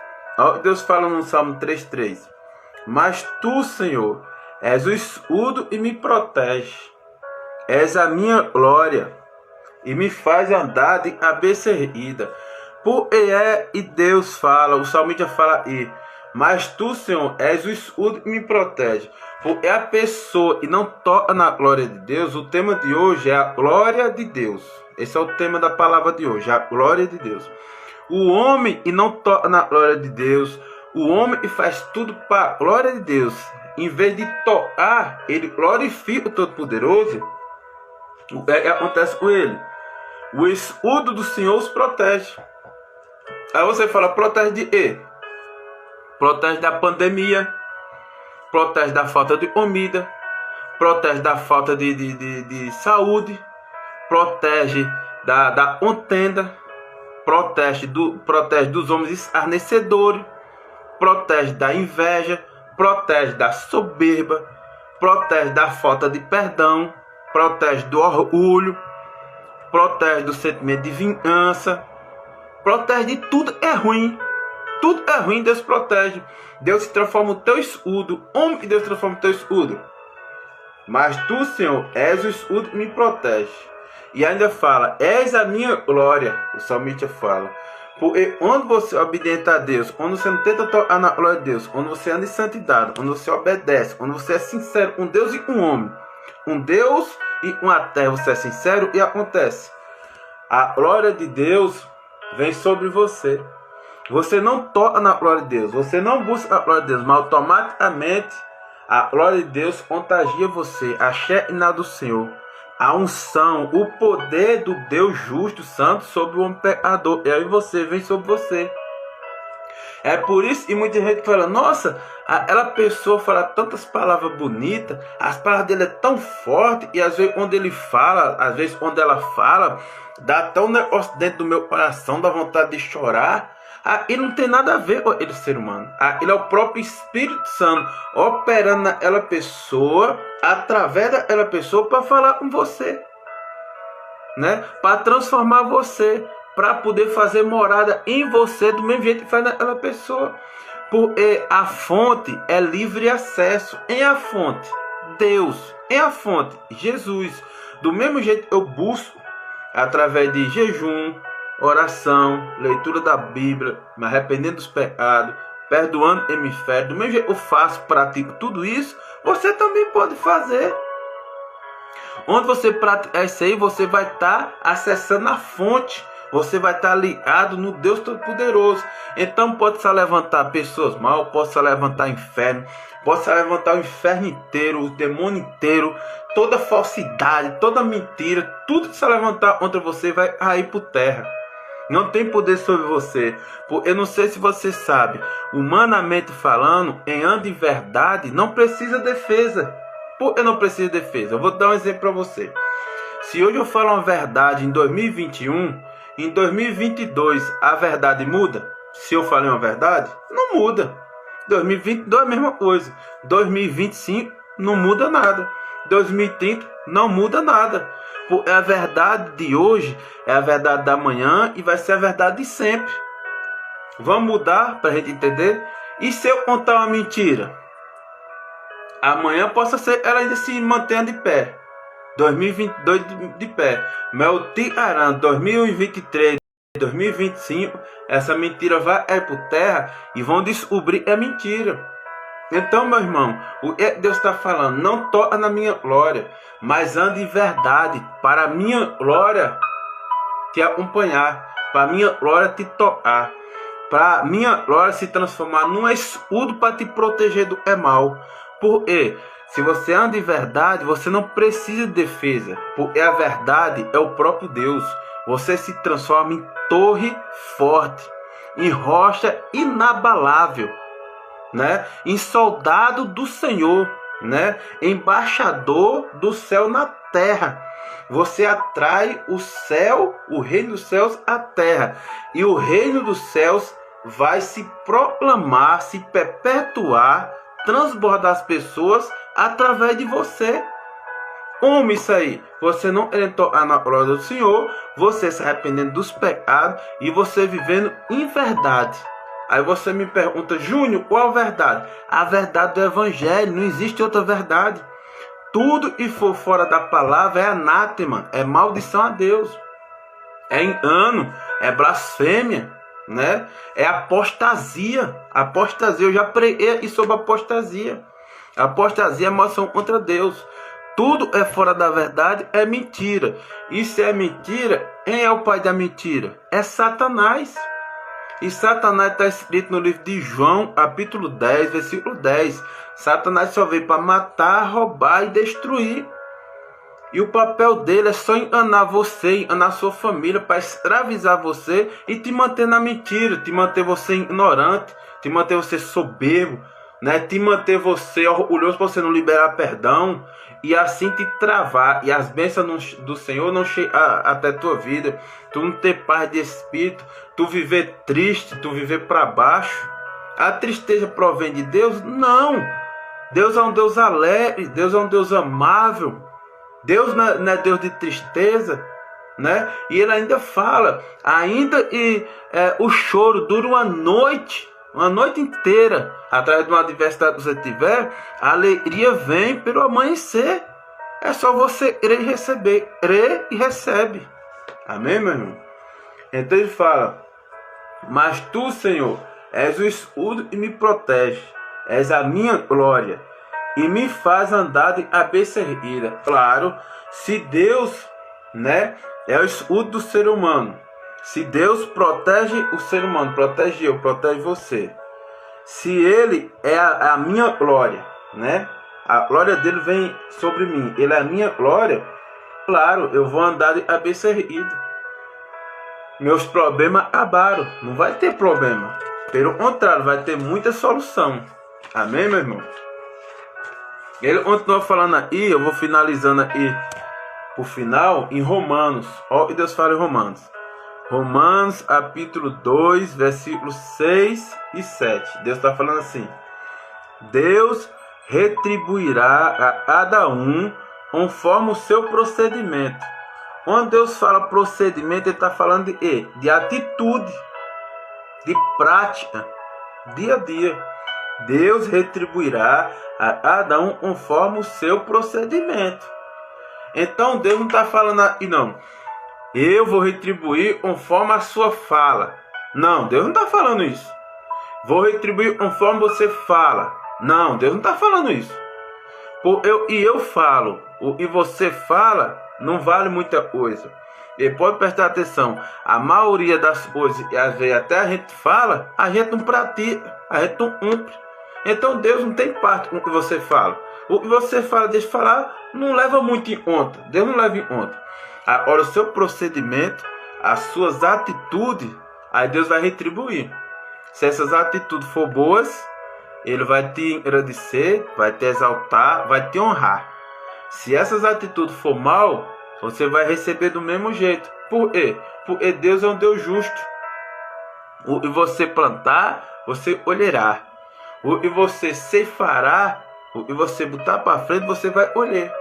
Deus fala no Salmo 3:3. Mas tu, Senhor, és o escudo e me protege. És a minha glória e me faz andar de cabeça erguida. E Deus fala, o salmista fala aí: mas tu, Senhor, és o escudo que me protege. Porque a pessoa e não toca na glória de Deus. O tema de hoje é a glória de Deus. Esse é o tema da palavra de hoje, a glória de Deus. O homem e não toca na glória de Deus, o homem e faz tudo para a glória de Deus, em vez de tocar, ele glorifica o Todo-Poderoso. O que acontece com ele? O escudo do Senhor os protege. Aí você fala: protege de quê? Protege da pandemia, protege da falta de comida, protege da falta de saúde, protege da contenda, protege dos homens escarnecedores, protege da inveja, protege da soberba, protege da falta de perdão, protege do orgulho, protege do sentimento de vingança, protege de tudo é ruim. Tudo é ruim, Deus protege. Deus transforma o teu escudo. Homem, Deus transforma o teu escudo. Mas tu, Senhor, és o escudo que me protege. E ainda fala: és a minha glória. O salmista fala: porque quando você é obediente a Deus, quando você não tenta tocar na glória de Deus, quando você anda em santidade, quando você obedece, quando você é sincero com Deus e com o homem, com Deus e com a terra, você é sincero, e acontece: a glória de Deus vem sobre você. Você não toca na glória de Deus, você não busca a glória de Deus, mas automaticamente a glória de Deus contagia você, a Shekinah do Senhor, a unção, o poder do Deus justo, santo, sobre o homem pecador, e aí você vem sobre você. É por isso que muita gente fala: nossa, aquela pessoa fala tantas palavras bonitas, as palavras dele é tão forte, e às vezes quando ele fala, às vezes quando ela fala, dá tão negócio dentro do meu coração, dá vontade de chorar. Ele não tem nada a ver com ele, ser humano. Ele é o próprio Espírito Santo operando naquela pessoa, através daquela pessoa, para falar com você, né? Para transformar você, para poder fazer morada em você do mesmo jeito que faz naquela pessoa. Porque a fonte é livre acesso. Em a fonte, Deus. Em a fonte, Jesus. Do mesmo jeito eu busco, através de jejum, oração, leitura da Bíblia, me arrependendo dos pecados, perdoando hemisfério, do mesmo jeito eu faço, pratico tudo isso, você também pode fazer. Onde você praticar isso aí, você vai estar acessando a fonte, você vai estar ligado no Deus Todo-Poderoso. Então pode se levantar pessoas mal, pode se levantar inferno, pode se levantar o inferno inteiro, o demônio inteiro, toda falsidade, toda mentira, tudo que se levantar contra você vai cair por terra. Não tem poder sobre você. Eu não sei se você sabe, humanamente falando, em ando em verdade, não precisa defesa. Por que não precisa defesa? Eu vou dar um exemplo para você. Se hoje eu falo uma verdade em 2021, em 2022 a verdade muda? Se eu falei uma verdade, não muda. 2022 é a mesma coisa. 2025 não muda nada. 2030 não muda nada. Porque a verdade de hoje é a verdade da manhã e vai ser a verdade de sempre. Vamos mudar para a gente entender? E se eu contar uma mentira? Amanhã possa ser ela ainda se mantenha de pé. 2022 de pé. Mas eu te garanto, 2023, 2025, essa mentira vai cair por terra e vão descobrir que é mentira. Então, meu irmão, o que Deus está falando? Não toca na minha glória, mas ande em verdade, para a minha glória te te acompanhar, para minha glória te tocar, para minha glória se transformar num escudo para te proteger do mal. Porque se você anda em verdade, você não precisa de defesa, porque a verdade é o próprio Deus. Você se transforma em torre forte, em rocha inabalável, né? Em soldado do Senhor, né? Embaixador do céu na terra. Você atrai o céu, o reino dos céus à terra, e o reino dos céus vai se proclamar, se perpetuar, transbordar as pessoas através de você. Como isso aí? Você não entrou na glória do Senhor, você se arrependendo dos pecados e você vivendo em verdade. Aí você me pergunta: Júnior, qual a verdade? A verdade do Evangelho, não existe outra verdade. Tudo que for fora da palavra é anátema, é maldição a Deus, é engano, é blasfêmia, né? É apostasia. Apostasia, eu já preguei aqui sobre apostasia. Apostasia é maldição contra Deus. Tudo é fora da verdade, é mentira. E se é mentira, quem é o pai da mentira? É Satanás. E Satanás está escrito no livro de João, capítulo 10, versículo 10. Satanás só veio para matar, roubar e destruir. E o papel dele é só enganar você, enganar sua família, para escravizar você e te manter na mentira, te manter você ignorante, te manter você soberbo, né? Te manter você orgulhoso para você não liberar perdão e assim te travar, e as bênçãos do Senhor não chegar até a tua vida, tu não ter paz de espírito, tu viver triste, tu viver para baixo. A tristeza provém de Deus? Não. Deus é um Deus alegre, Deus é um Deus amável. Deus não é Deus de tristeza, né? E ele ainda fala, ainda que o choro dura uma noite inteira, atrás de uma adversidade que você tiver, a alegria vem pelo amanhecer. É só você crer e receber. Crê e recebe. Amém, meu irmão? Então ele fala: mas tu, Senhor, és o escudo e me protege, és a minha glória e me faz andar de cabeça erguida. Claro, se Deus, né, é o escudo do ser humano, se Deus protege o ser humano, protege eu, protege você, se Ele é a minha glória, né, a glória dele vem sobre mim, Ele é a minha glória, claro, eu vou andar de cabeça erguida. Meus problemas acabaram, não vai ter problema, pelo contrário, vai ter muita solução. Amém, meu irmão? Ele continua falando aí, eu vou finalizando aí por final, em Romanos. Olha o que Deus fala em Romanos. Romanos, capítulo 2, versículos 6 e 7. Deus está falando assim: Deus retribuirá a cada um conforme o seu procedimento. Quando Deus fala procedimento, Ele está falando de quê? De atitude, de prática, dia a dia. Deus retribuirá a cada um conforme o seu procedimento. Então Deus não está falando aí não: eu vou retribuir conforme a sua fala. Não, Deus não está falando isso. Vou retribuir conforme você fala. Não, Deus não está falando isso. Eu falo, o que você fala não vale muita coisa. E pode prestar atenção, a maioria das coisas que às vezes até a gente fala, a gente não pratica, a gente não cumpre. Então Deus não tem parte com o que você fala. O que você fala, deixa de falar, não leva muito em conta. Deus não leva em conta. Agora o seu procedimento, as suas atitudes, aí Deus vai retribuir. Se essas atitudes for boas, Ele vai te agradecer, vai te exaltar, vai te honrar. Se essas atitudes for mal, você vai receber do mesmo jeito. Por quê? Porque Deus é um Deus justo. O que você plantar, você colherá. O que você ceifará, o que você botar para frente, você vai colher.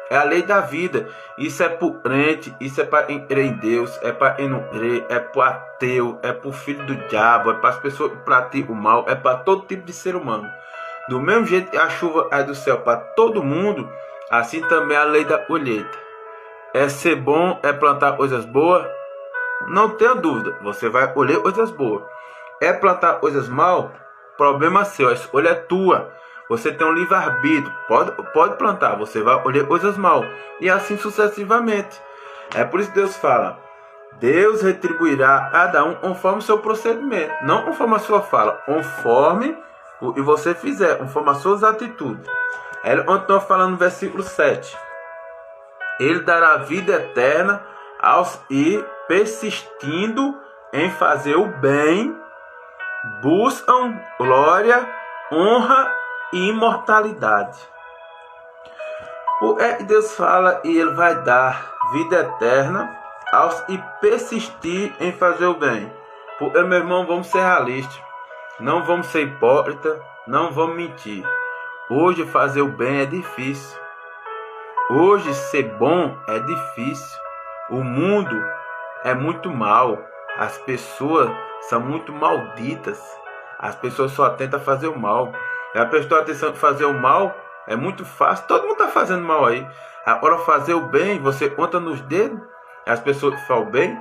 É a lei da vida. Isso é para o crente, isso é para quem crê em Deus, é para quem não crê, é para o ateu, é para o filho do diabo, é para as pessoas que praticam o mal, é para todo tipo de ser humano. Do mesmo jeito que a chuva é do céu para todo mundo, assim também é a lei da colheita. É ser bom, é plantar coisas boas, não tenha dúvida, você vai colher coisas boas. É plantar coisas mal, problema seu, a escolha é tua. Você tem um livre-arbítrio, pode plantar, você vai colher coisas mal. E assim sucessivamente. É por isso que Deus fala: Deus retribuirá a cada um conforme o seu procedimento, não conforme a sua fala, conforme o que você fizer, conforme as suas atitudes. Ele continua falando no versículo 7. Ele dará vida eterna aos que, persistindo em fazer o bem, buscam glória, honra e imortalidade. Porque Deus fala e Ele vai dar vida eterna aos que persistir em fazer o bem. Porque, meu irmão, vamos ser realistas. Não vamos ser hipócritas. Não vamos mentir. Hoje fazer o bem é difícil. Hoje ser bom é difícil. O mundo é muito mal. As pessoas são muito malditas. As pessoas só tentam fazer o mal. E a pessoa tentando fazer o mal é muito fácil. Todo mundo está fazendo mal aí. Agora fazer o bem, você conta nos dedos. As pessoas que fazem o bem.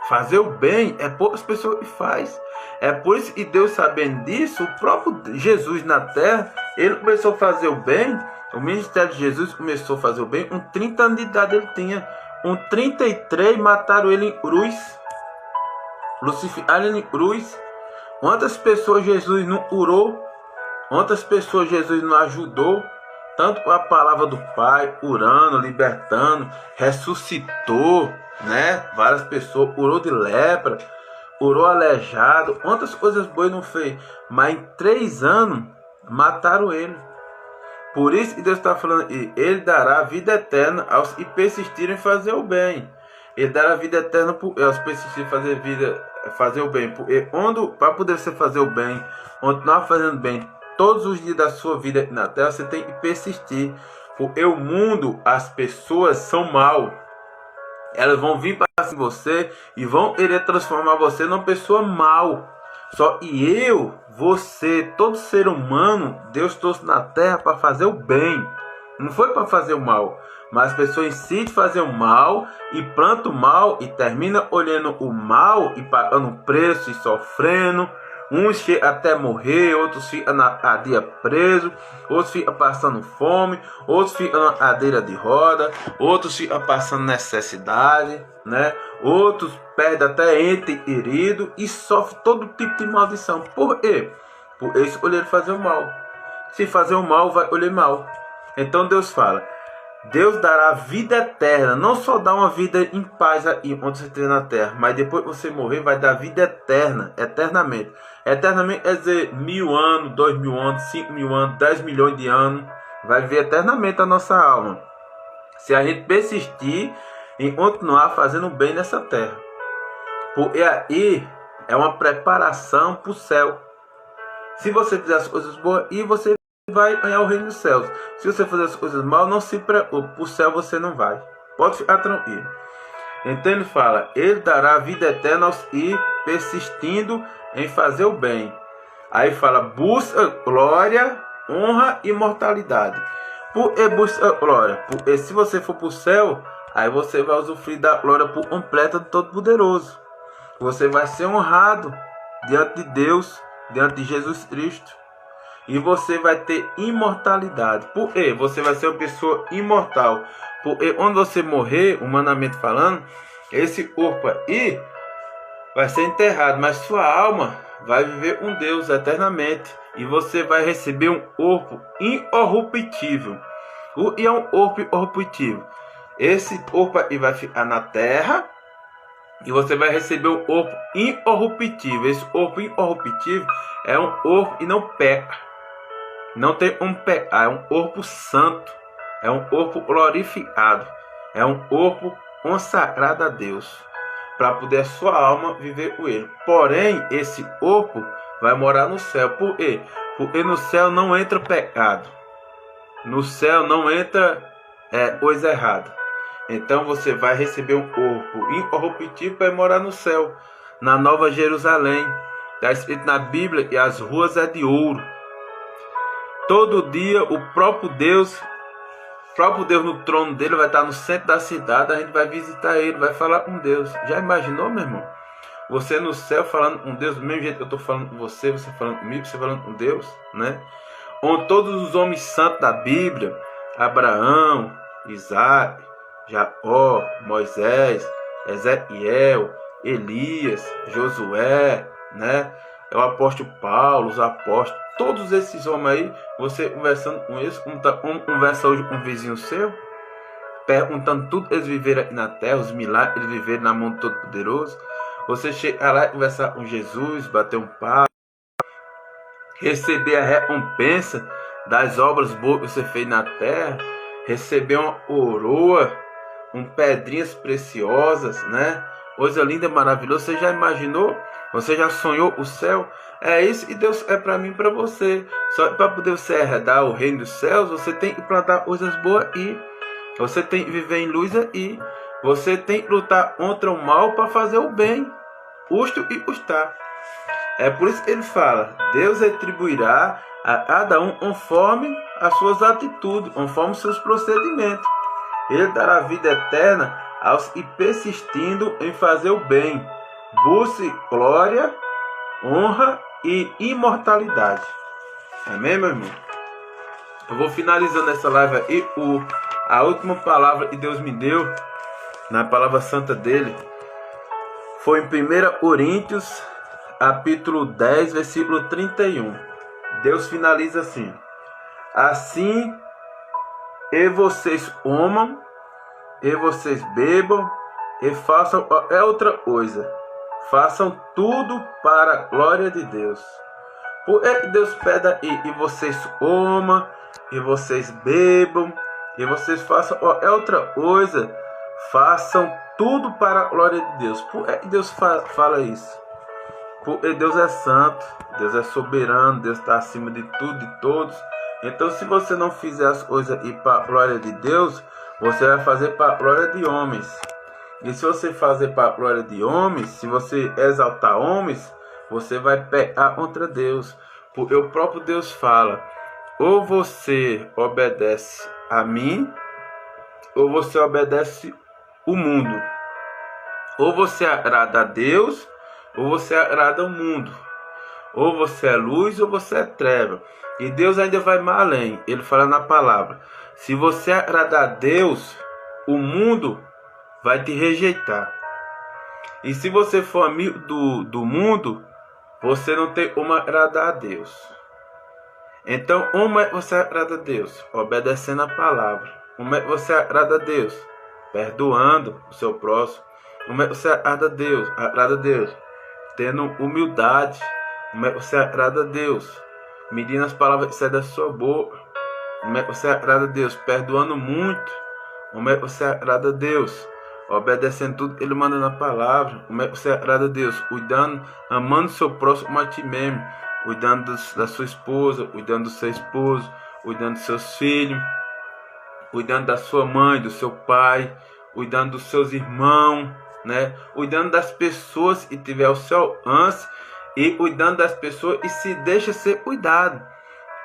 Fazer o bem é poucas pessoas que faz. É por isso que Deus, sabendo disso, o próprio Jesus na terra, ele começou a fazer o bem. O ministério de Jesus começou a fazer o bem. Com 30 anos de idade ele tinha. Com 33 mataram ele em cruz. Crucificaram ele em cruz. Quantas pessoas Jesus não curou? Quantas pessoas Jesus não ajudou? Tanto com a palavra do Pai, curando, libertando, ressuscitou, né? Várias pessoas, curou de lepra, curou aleijado. Quantas coisas boas não fez? Mas em 3 anos mataram ele. Por isso que Deus está falando, ele dará vida eterna aos que persistirem em fazer o bem. Ele dará vida eterna aos que persistirem em fazer o bem. Porque para poder você fazer o bem, continuar fazendo bem todos os dias da sua vida aqui na terra, você tem que persistir. Porque o mundo, as pessoas são mal. Elas vão vir para cima de você e vão querer transformar você numa pessoa mal. Só que você, todo ser humano, Deus trouxe na terra para fazer o bem. Não foi para fazer o mal. Mas as pessoas insistem em fazer o mal e plantam o mal e terminam olhando o mal e pagando preço e sofrendo. Uns chegam até morrer, outros ficam na cadeia preso, outros ficam passando fome, outros ficam na cadeira de roda, outros ficam passando necessidade, né? Outros perdem até ente querido e sofrem todo tipo de maldição. Por quê? Porque eles escolheram fazer o mal. Se fazer o mal, vai olhar mal. Então Deus fala, Deus dará vida eterna, não só dá uma vida em paz aí onde você estiver na terra, mas depois que você morrer vai dar vida eterna, eternamente. Eternamente quer dizer 1000 anos, 2000 anos, 5000 anos, 10 milhões de anos, vai viver eternamente a nossa alma. Se a gente persistir em continuar fazendo bem nessa terra. Porque aí é uma preparação para o céu. Se você fizer as coisas boas, e você vai ganhar o reino dos céus. Se você fazer as coisas mal, não se preocupe, para o céu você não vai. Pode ficar tranquilo. Então ele fala, ele dará vida eterna aos que persistindo em fazer o bem. Aí fala, busca glória, honra e imortalidade. Por que busca glória? Porque se você for para o céu, aí você vai usufruir da glória por completa do Todo-Poderoso. Você vai ser honrado diante de Deus, diante de Jesus Cristo. E você vai ter imortalidade. Por quê? Você vai ser uma pessoa imortal. Porque quando você morrer, humanamente falando, esse corpo aí vai ser enterrado, mas sua alma vai viver com Deus eternamente. E você vai receber um corpo incorruptível. O que é um corpo incorruptível? Esse corpo aí vai ficar na terra e você vai receber um corpo incorruptível. Esse corpo incorruptível é um corpo que não peca. Não tem um pecar, é um corpo santo, é um corpo glorificado, é um corpo consagrado a Deus, para poder a sua alma viver com ele. Porém, esse corpo vai morar no céu. Por quê? Porque no céu não entra pecado, no céu não entra coisa errada. Então você vai receber um corpo incorruptível para morar no céu, na Nova Jerusalém. Está escrito na Bíblia que as ruas é de ouro. Todo dia o próprio Deus no trono dele vai estar no centro da cidade. A gente vai visitar ele, vai falar com Deus. Já imaginou, meu irmão? Você no céu falando com Deus, do mesmo jeito que eu estou falando com você, você falando comigo, você falando com Deus, né? Com todos os homens santos da Bíblia, Abraão, Isaac, Jacó, Moisés, Ezequiel, Elias, Josué, né? É o apóstolo Paulo, os apóstolos, todos esses homens aí, você conversando com eles, conversa hoje com um vizinho seu, perguntando tudo que eles viveram aqui na terra, os milagres que eles viveram na mão do Todo-Poderoso. Você chega lá e conversar com Jesus, bater um papo, receber a recompensa das obras boas que você fez na terra, receber uma coroa, pedrinhas preciosas, né? Coisa linda, maravilhosa. Você já imaginou? Você já sonhou o céu? É isso que Deus é para mim e para você. Só para poder você herdar o reino dos céus, você tem que plantar coisas boas e você tem que viver em luz e você tem que lutar contra o mal para fazer o bem, justo e custar. É por isso que ele fala: Deus retribuirá a cada um conforme as suas atitudes, conforme os seus procedimentos. Ele dará vida eterna aos que, persistindo em fazer o bem, busque glória, honra e imortalidade. Amém, meu irmão? Eu vou finalizando essa live aí. A última palavra que Deus me deu, na palavra santa dele, foi em 1 Coríntios, capítulo 10, versículo 31. Deus finaliza assim: assim, e vocês comam, e vocês bebam, e façam qualquer outra coisa, façam tudo para a glória de Deus. Porque Deus pede aí, e vocês comam, e vocês bebam, e vocês façam qualquer outra coisa, façam tudo para a glória de Deus. Por que Deus fala isso? Porque Deus é santo, Deus é soberano, Deus está acima de tudo e de todos. Então, se você não fizer as coisas e para a glória de Deus, você vai fazer para a glória de homens. E se você fazer para a glória de homens, se você exaltar homens, você vai pecar contra Deus. Porque o próprio Deus fala: ou você obedece a mim, ou você obedece o mundo. Ou você agrada a Deus, ou você agrada ao mundo. Ou você é luz, ou você é treva. E Deus ainda vai mais além. Ele fala na palavra: se você agradar a Deus, o mundo vai te rejeitar. E se você for amigo do mundo, você não tem como agradar a Deus. Então, como é que você agrada a Deus? Obedecendo a palavra. Como é que você agrada a Deus? Perdoando o seu próximo. Como é que você agrada a Deus? Agrada a Deus tendo humildade. Como é que você agrada a Deus? Medindo as palavras que saem da sua boca. Como é que você agrada a Deus? Perdoando muito. Como é que você agrada a Deus? Obedecendo tudo que Ele manda na palavra. Como é que você agrada a Deus? Cuidando, amando o seu próximo a ti mesmo. Cuidando da sua esposa, cuidando do seu esposo, cuidando dos seus filhos, cuidando da sua mãe, do seu pai, cuidando dos seus irmãos, né? Cuidando das pessoas que tiver ao seu alcance e cuidando das pessoas e se deixa ser cuidado.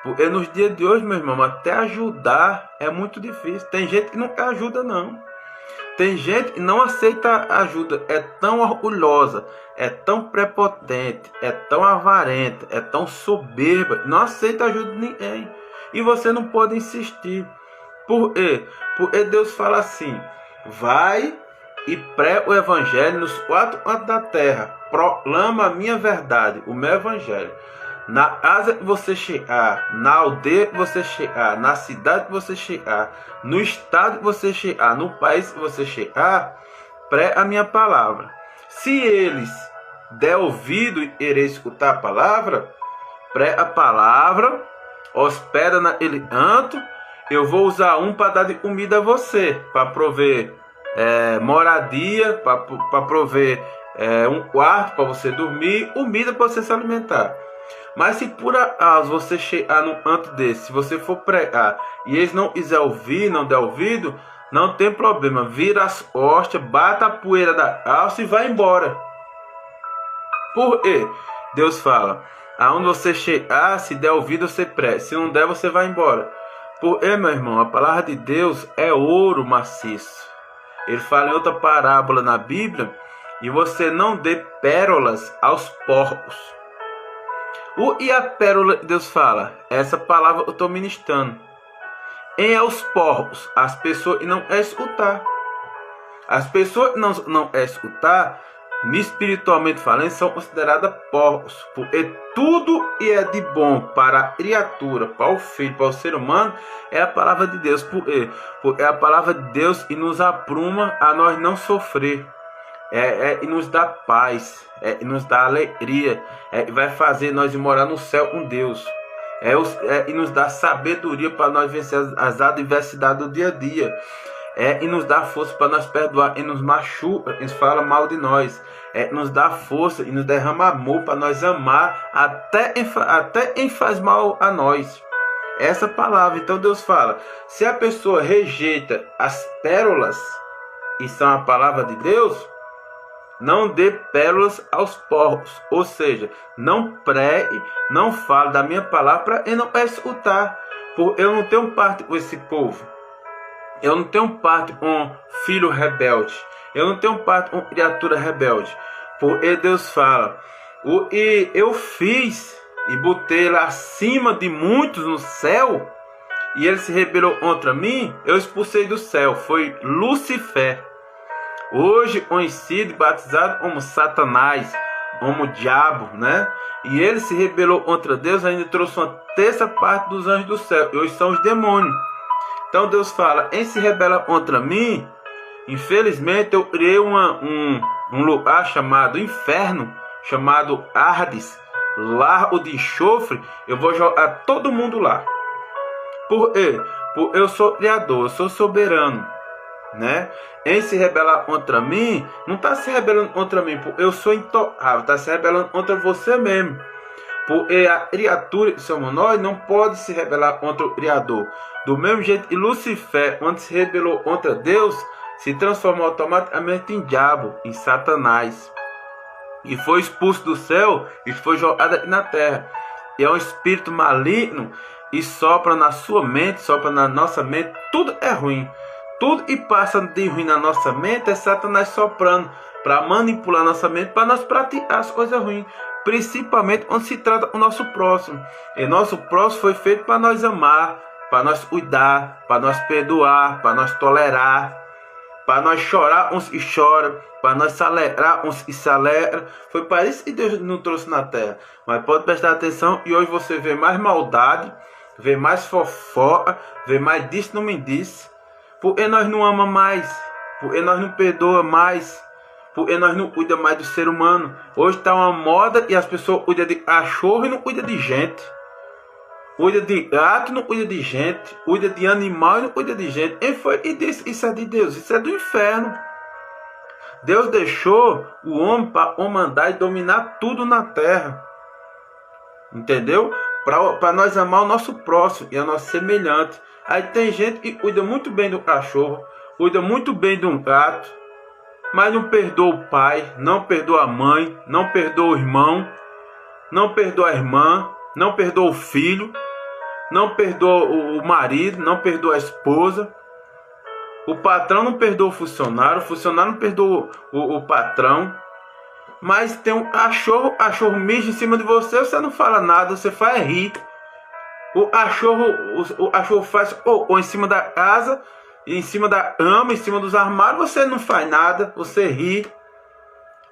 Porque nos dias de hoje, meu irmão, até ajudar é muito difícil. Tem gente que não quer ajuda, não. Tem gente que não aceita ajuda, é tão orgulhosa, é tão prepotente, é tão avarenta, é tão soberba, não aceita ajuda de ninguém. E você não pode insistir. Por quê? Porque Deus fala assim: vai e prega o evangelho nos 4 cantos da terra, proclama a minha verdade, o meu evangelho. Na casa que você chegar, na aldeia que você chegar, na cidade que você chegar, no estado que você chegar, no país que você chegar, prega a minha palavra. Se eles der ouvido e querer escutar a palavra, prega a palavra, hospeda naquele canto. Eu vou usar para dar de comida a você, para prover moradia, para prover um quarto para você dormir, comida para você se alimentar. Mas se por acaso você chegar num canto desse, se você for pregar e eles não quiser ouvir, não der ouvido, não tem problema. Vira as costas, bata a poeira da calça e vai embora. Por quê? Deus fala: aonde você chegar, se der ouvido, você prega. Se não der, você vai embora. Porque, meu irmão, a palavra de Deus é ouro maciço. Ele fala em outra parábola na Bíblia: e você não dê pérolas aos porcos. E a pérola que Deus fala? Essa palavra eu estou ministrando. Em aos porcos, as pessoas não querem escutar. As pessoas que não escutar, espiritualmente falando, são consideradas porcos, porque tudo é de bom para a criatura, para o filho, para o ser humano, é a palavra de Deus. Porque é a palavra de Deus e nos apruma a nós não sofrer, e nos dá paz, e nos dá alegria, e vai fazer nós morar no céu com Deus, e nos dá sabedoria para nós vencer as adversidades do dia a dia. E nos dá força para nós perdoar, e nos machuca, e nos fala mal de nós, nos dá força e nos derrama amor para nós amar até quem faz mal a nós. Essa palavra, então Deus fala, se a pessoa rejeita as pérolas, e são a palavra de Deus, não dê pérolas aos porcos, ou seja, não pregue, não fale da minha palavra para ele não escutar, porque eu não tenho parte com esse povo. Eu não tenho parte com filho rebelde. Eu não tenho parte com criatura rebelde. Porque Deus fala, e eu fiz e botei ele acima de muitos no céu, e ele se rebelou contra mim, eu expulsei do céu. Foi Lucifer, hoje conhecido e batizado como Satanás, como diabo, né? E ele se rebelou contra Deus, ainda trouxe uma terça parte dos anjos do céu, e hoje são os demônios. Então Deus fala, em se rebela contra mim, infelizmente eu criei um lugar chamado inferno, chamado Hades, lago de enxofre, eu vou jogar todo mundo lá. Por quê? Porque eu sou criador, eu sou soberano, né? Em se rebelar contra mim, não está se rebelando contra mim, porque eu sou intocável, está se rebelando contra você mesmo. Porque a criatura que somos nós não pode se rebelar contra o Criador. Do mesmo jeito que Lucifer, quando se rebelou contra Deus, se transformou automaticamente em diabo, em Satanás. E foi expulso do céu e foi jogado aqui na terra. E é um espírito maligno e sopra na sua mente, sopra na nossa mente. Tudo é ruim. Tudo que passa de ruim na nossa mente é Satanás soprando para manipular nossa mente, para nós praticar as coisas ruins. Principalmente quando se trata do nosso próximo. E nosso próximo foi feito para nós amar, para nós cuidar, para nós perdoar, para nós tolerar, para nós chorar uns que choram, para nós se alegrar uns que se alegram. Foi para isso que Deus nos trouxe na terra. Mas pode prestar atenção, e hoje você vê mais maldade, vê mais fofoca, vê mais disso não me disse. Porque nós não amamos mais, porque nós não perdoamos mais, porque nós não cuidamos mais do ser humano. Hoje está uma moda e as pessoas cuidam de cachorro e não cuidam de gente. Cuida de gato e não cuida de gente. Cuida de animal e não cuida de gente. Quem foi e disse isso é de Deus? Isso é do inferno. Deus deixou o homem para comandar e dominar tudo na terra. Entendeu? Para nós amar o nosso próximo e o nosso semelhante. Aí tem gente que cuida muito bem do cachorro, cuida muito bem de um gato, mas não perdoa o pai, não perdoa a mãe, não perdoa o irmão, não perdoa a irmã, não perdoa o filho, não perdoa o marido, não perdoa a esposa. O patrão não perdoa o funcionário não perdoa o patrão. Mas tem um cachorro mija em cima de você, você não fala nada, você faz rir. O cachorro faz cocô em cima da casa, em cima da cama, em cima dos armários, você não faz nada, você ri.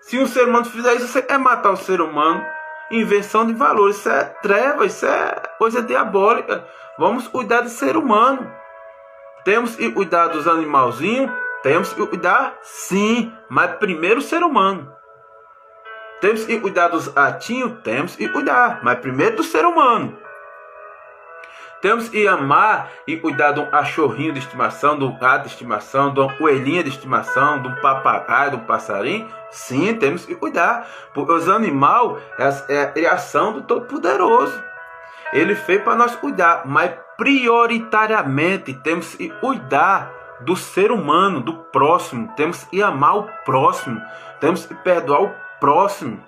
Se um ser humano fizer isso, você quer matar o ser humano. Inversão de valores, isso é treva, isso é coisa diabólica. Vamos cuidar do ser humano. Temos que cuidar dos animalzinhos, temos que cuidar sim, mas primeiro o ser humano. Temos que cuidar dos gatinhos, temos que cuidar, mas primeiro do ser humano. Temos que amar e cuidar de um cachorrinho de estimação, de um gato de estimação, de uma coelhinha de estimação, de um papagaio, de um passarinho. Sim, temos que cuidar, porque os animais é a criação do Todo-Poderoso. Ele fez para nós cuidar, mas prioritariamente temos que cuidar do ser humano, do próximo. Temos que amar o próximo, temos que perdoar o próximo.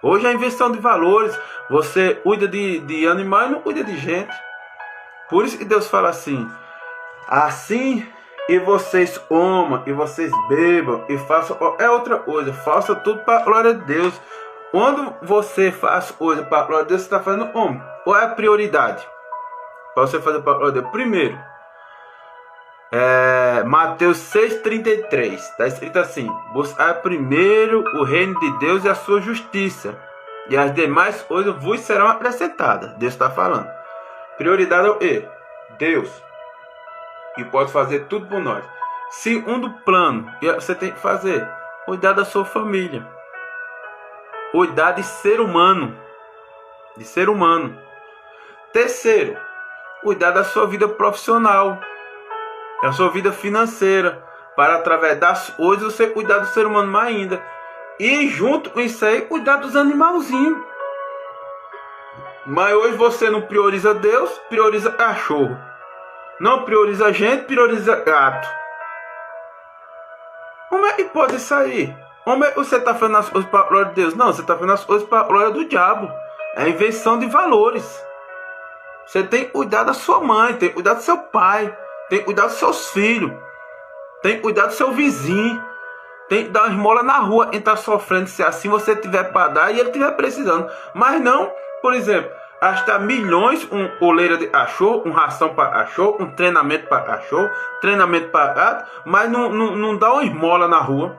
Hoje é a inversão de valores. Você cuida de animal e não cuida de gente. Por isso que Deus fala assim: assim e vocês comam, e vocês bebam, e façam qualquer outra coisa, faça tudo para a glória de Deus. Quando você faz coisa para a glória de Deus, você está fazendo como? Qual é a prioridade para você fazer para a glória de Deus? Primeiro, Mateus 6,33, está escrito assim: buscar primeiro o reino de Deus e a sua justiça, e as demais coisas vos serão acrescentadas. Deus está falando. Prioridade é o quê? Deus, que pode fazer tudo por nós. Segundo plano, que você tem que fazer: cuidar da sua família, cuidar de ser humano, Terceiro, cuidar da sua vida profissional, da sua vida financeira, para através das coisas você cuidar do ser humano mais ainda. E junto com isso aí, cuidar dos animalzinhos. Mas hoje você não prioriza Deus, prioriza cachorro. Não prioriza gente, prioriza gato. Como é que pode isso aí? Como é que você está fazendo as coisas para a glória de Deus? Não, você está fazendo as coisas para a glória do diabo. É invenção de valores. Você tem que cuidar da sua mãe, tem que cuidar do seu pai, tem que cuidar dos seus filhos, tem que cuidar do seu vizinho, tem que dar uma esmola na rua quem está sofrendo, se assim você tiver para dar e ele estiver precisando. Mas não, por exemplo, gastar milhões uma coleira de cachorro, uma ração para cachorro, um treinamento para cachorro, treinamento para gato, mas não dá uma esmola na rua.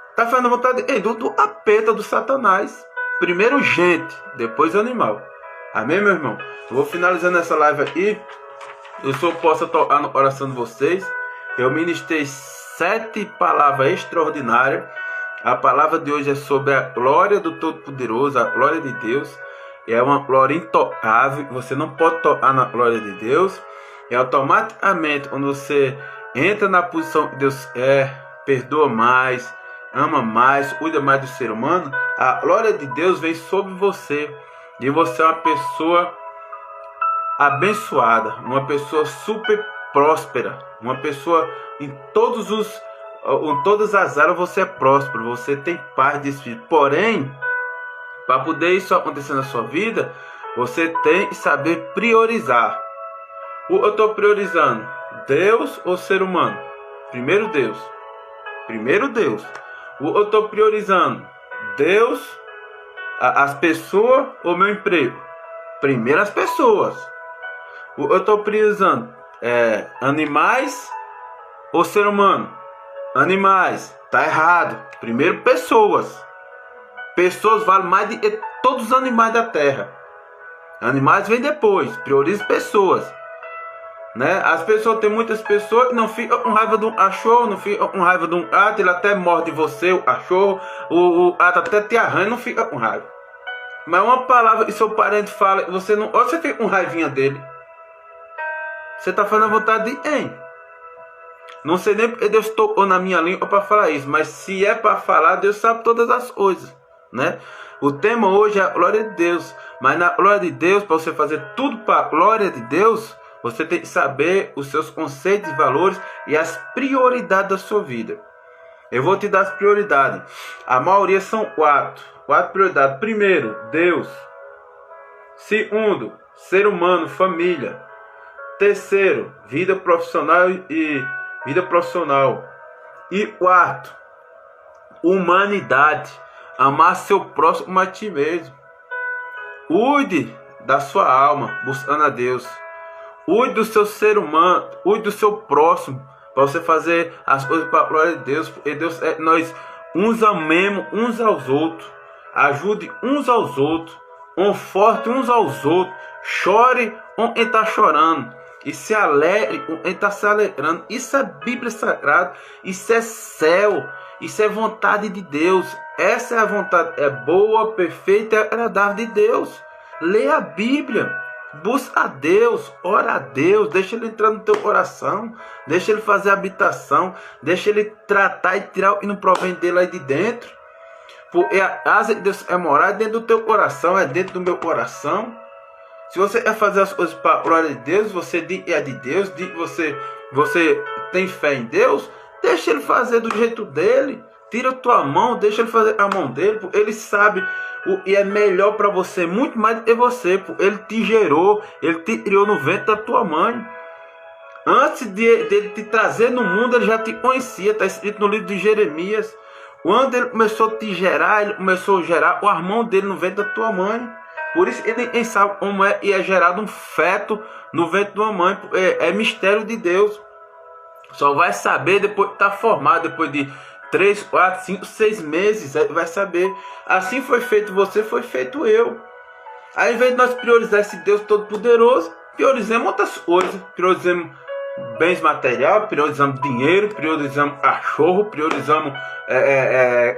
Está fazendo vontade do capeta, do Satanás. Primeiro gente, depois animal. Amém, meu irmão? Eu vou finalizando essa live aqui. Eu só posso tocar no coração de vocês. Eu ministrei 7 palavras extraordinárias. A palavra de hoje é sobre a glória do Todo-Poderoso, a glória de Deus. É uma glória intocável. Você não pode tocar na glória de Deus. E automaticamente, quando você entra na posição que Deus perdoa mais, ama mais, cuida mais do ser humano, a glória de Deus vem sobre você. E você é uma pessoa abençoada, uma pessoa super próspera, uma pessoa em todas as áreas você é próspero, você tem paz de espírito. Porém, para poder isso acontecer na sua vida, você tem que saber priorizar. Eu estou priorizando Deus ou ser humano? Primeiro Deus. Eu estou priorizando Deus, as pessoas ou meu emprego? Primeiro as pessoas. Eu estou priorizando animais ou ser humano? Animais. Está errado. Primeiro pessoas. Pessoas valem mais de todos os animais da terra. Animais vêm depois. Priorize pessoas. Né? As pessoas, tem muitas pessoas que não ficam com raiva de um cachorro, não ficam com raiva de um gato, ele até morde você, o cachorro, o gato até te arranha, não fica com raiva. Mas uma palavra que seu parente fala, você não, ou você fica com raivinha dele. Você está fazendo a vontade de quem? Não sei nem porque Deus tocou na minha língua para falar isso, mas se é para falar, Deus sabe todas as coisas, né? O tema hoje é a glória de Deus, mas na glória de Deus, para você fazer tudo para a glória de Deus, você tem que saber os seus conceitos e valores e as prioridades da sua vida. Eu vou te dar as prioridades. A maioria são 4 prioridades. Primeiro, Deus. Segundo, ser humano, família. Terceiro, vida profissional e vida profissional. E 4, humanidade. Amar seu próximo como a ti mesmo. Cuide da sua alma, buscando a Deus. Cuide do seu ser humano, cuide do seu próximo, para você fazer as coisas para a glória de Deus. Porque Deus, nós uns amemos uns aos outros, ajude uns aos outros, conforte uns aos outros, chore com quem está chorando e se alegre com quem está se alegrando. Isso é Bíblia Sagrada, isso é céu, isso é vontade de Deus. Essa é a vontade, é boa, perfeita e agradável de Deus. Leia a Bíblia. Busca a Deus, ora a Deus, deixa Ele entrar no teu coração, deixa Ele fazer habitação, deixa Ele tratar e tirar o que não provém dele aí de dentro. Porque a casa de Deus é morar dentro do teu coração, é dentro do meu coração. Se você quer fazer as coisas para a glória de Deus, você é de Deus, você tem fé em Deus, deixa Ele fazer do jeito dele. Tira a tua mão, deixa Ele fazer a mão dele, porque Ele sabe o que é melhor para você, muito mais do que você, porque Ele te gerou, Ele te criou no ventre da tua mãe. Antes de Ele te trazer no mundo, Ele já te conhecia, está escrito no livro de Jeremias. Quando Ele começou a te gerar, Ele começou a gerar o irmão dele no ventre da tua mãe. Por isso ninguém sabe como é, e é gerado um feto no ventre de uma mãe, é mistério de Deus. Só vai saber depois de estar formado, depois de 3, 4, 5, 6 meses, vai saber. Assim foi feito você, foi feito eu. Aí, ao invés de nós priorizar esse Deus Todo-Poderoso, priorizamos outras coisas. Priorizamos bens materiais, priorizamos dinheiro, priorizamos cachorro, priorizamos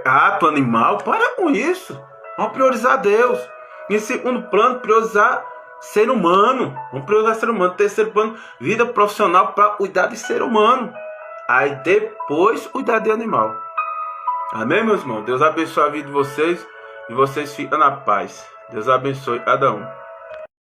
gato, animal. Para com isso. Vamos priorizar Deus. Em segundo plano, priorizar ser humano. Vamos priorizar ser humano. Terceiro plano, vida profissional para cuidar de ser humano. Aí depois cuidar de animal. Amém, meus irmãos? Deus abençoe a vida de vocês e vocês ficam na paz. Deus abençoe cada um.